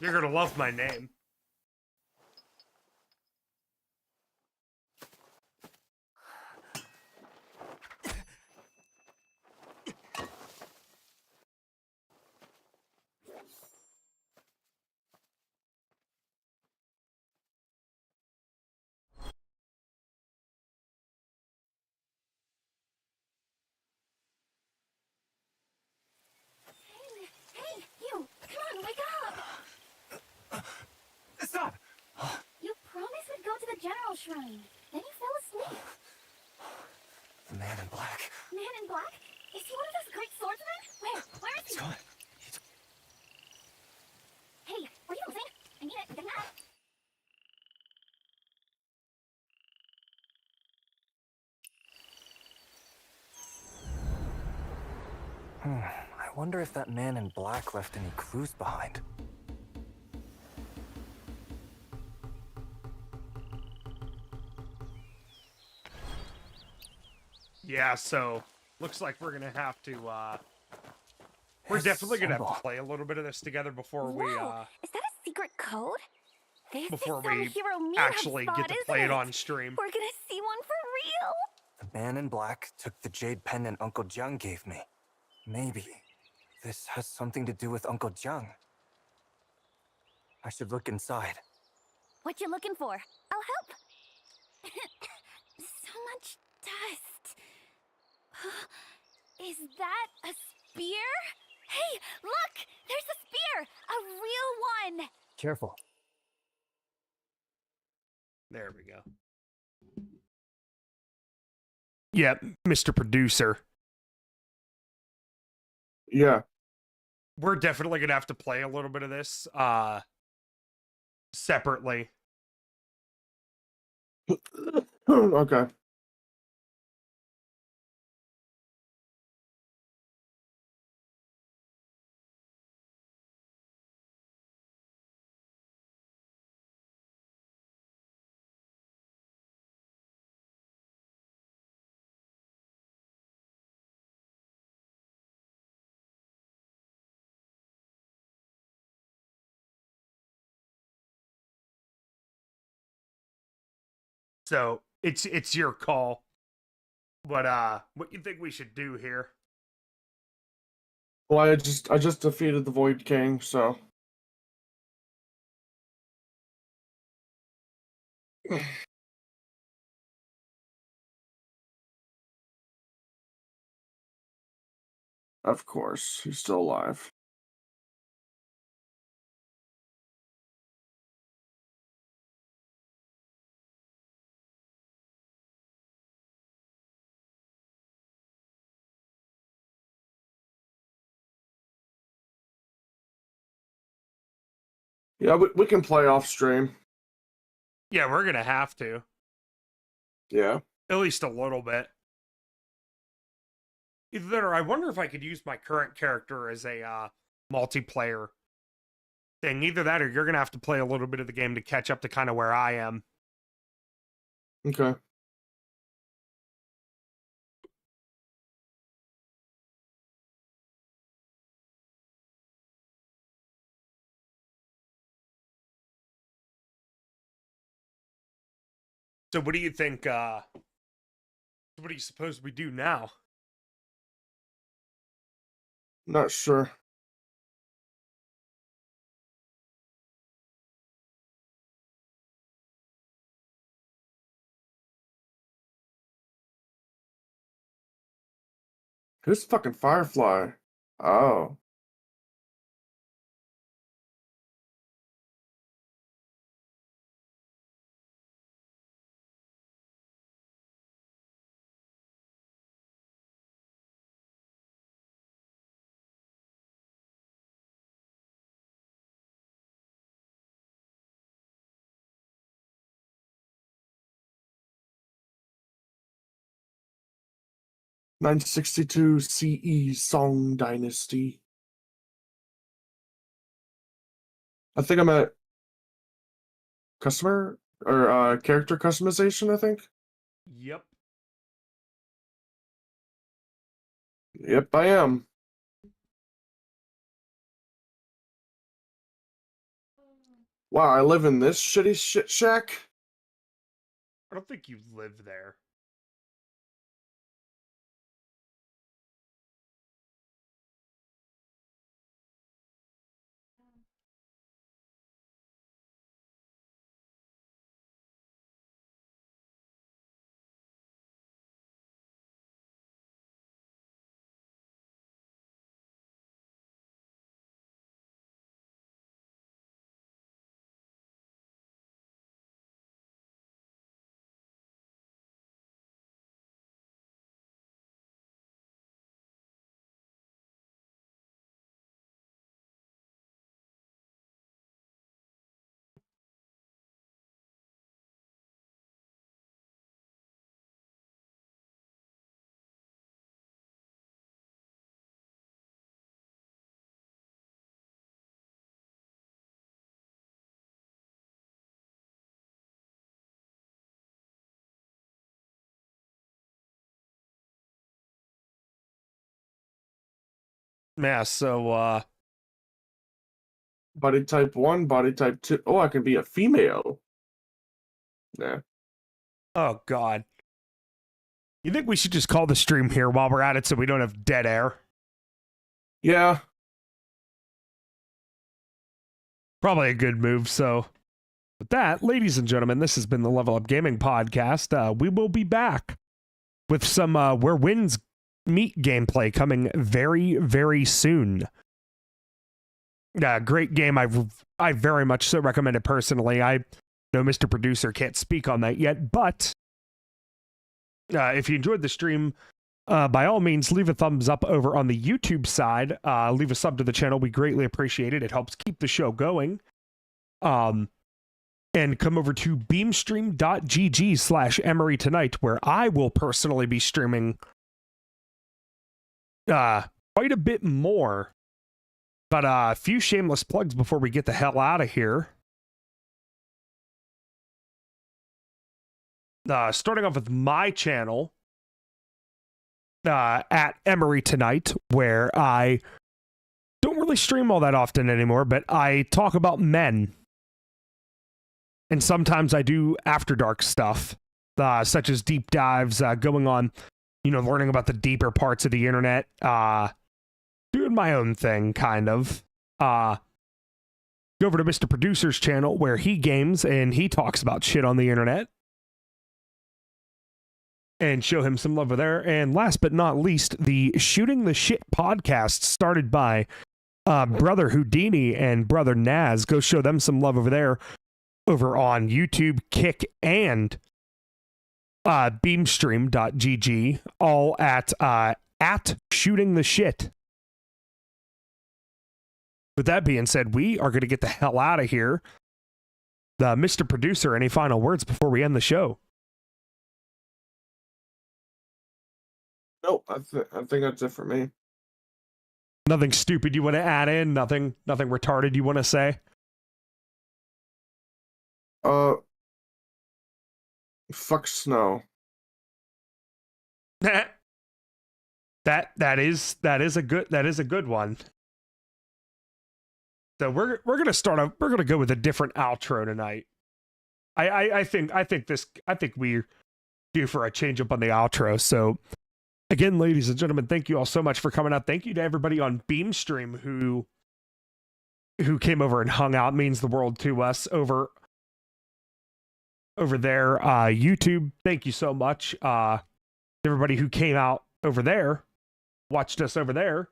You're gonna love my name. Hey, you! Come on, wake up! Stop! You promised we'd go to the General Shrine. Then you fell asleep. The man in black. Man in black? Is he one of those great swordsmen? Where is he? He's gone. Hey, were you moving? I need it. Get mad. I wonder if that man in black left any clues behind. Yeah, so looks like we're gonna have to we're definitely gonna have to play a little bit of this together before we Whoa, is that a secret code? This before is some we hero meetup actually spot, get to isn't play it on stream. We're gonna see one for real. The man in black took the jade pendant Uncle Jiang gave me. Maybe this has something to do with Uncle Jiang. I should look inside. What you looking for? I'll help. So much dust. Is that a spear? Hey, look! There's a spear! A real one! Careful. There we go. Yeah, Mr. Producer. Yeah. We're definitely gonna have to play a little bit of this separately. Okay. So it's your call. But what you think we should do here? Well, I just defeated the Void King, so of course he's still alive. Yeah, we can play off stream. Yeah, we're gonna have to. Yeah. At least a little bit. Either that or I wonder if I could use my current character as a multiplayer thing. Either that or you're gonna have to play a little bit of the game to catch up to kind of where I am. Okay. So what do you think, what do you suppose we do now? Not sure. Who's fucking Firefly? Oh. (962 CE Song Dynasty). I think I'm at customer or character customization, I think. Yep. Yep, I am. Wow, I live in this shitty shit shack? I don't think you live there. Yeah, so Body type 1, body type 2. Oh, I can be a female. Yeah. oh god. You think we should just call the stream here while we're at it so we don't have dead air? Yeah. Probably a good move, so with that, ladies and gentlemen, this has been the Level Up Gaming Podcast. We will be back with some Where Winds Meat gameplay coming very, very soon. Great game. I very much so recommend it personally. I know Mr. Producer can't speak on that yet, but if you enjoyed the stream, by all means, leave a thumbs up over on the YouTube side. Leave a sub to the channel. We greatly appreciate it. It helps keep the show going. And come over to beamstream.gg/Emory tonight, where I will personally be streaming quite a bit more. But a few shameless plugs before we get the hell out of here. Starting off with my channel at Emory Tonight, where I don't really stream all that often anymore, but I talk about men. And sometimes I do After Dark stuff, such as deep dives, going on, learning about the deeper parts of the internet, doing my own thing, kind of. Go over to Mr. Producer's channel, where he games and he talks about shit on the internet. And show him some love over there. And last but not least, the Shooting the Shit podcast, started by Brother Houdini and Brother Naz. Go show them some love over there, over on YouTube, Kick, and beamstream.gg, all at Shooting the Shit. With that being said, we are going to get the hell out of here. Mr. Producer, any final words before we end the show? No, I think that's it for me. Nothing stupid you want to add in? Nothing retarded you want to say? Fuck snow. that is a good one. So we're gonna go with a different outro tonight. I think we're due for a change up on the outro. So again, ladies and gentlemen, thank you all so much for coming out. Thank you to everybody on Beamstream who came over and hung out. It means the world to us over there. YouTube, thank you so much. Everybody who came out over there, watched us over there,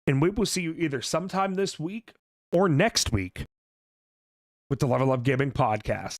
and we will see you either sometime this week or next week with the Level Up Gaming Podcast.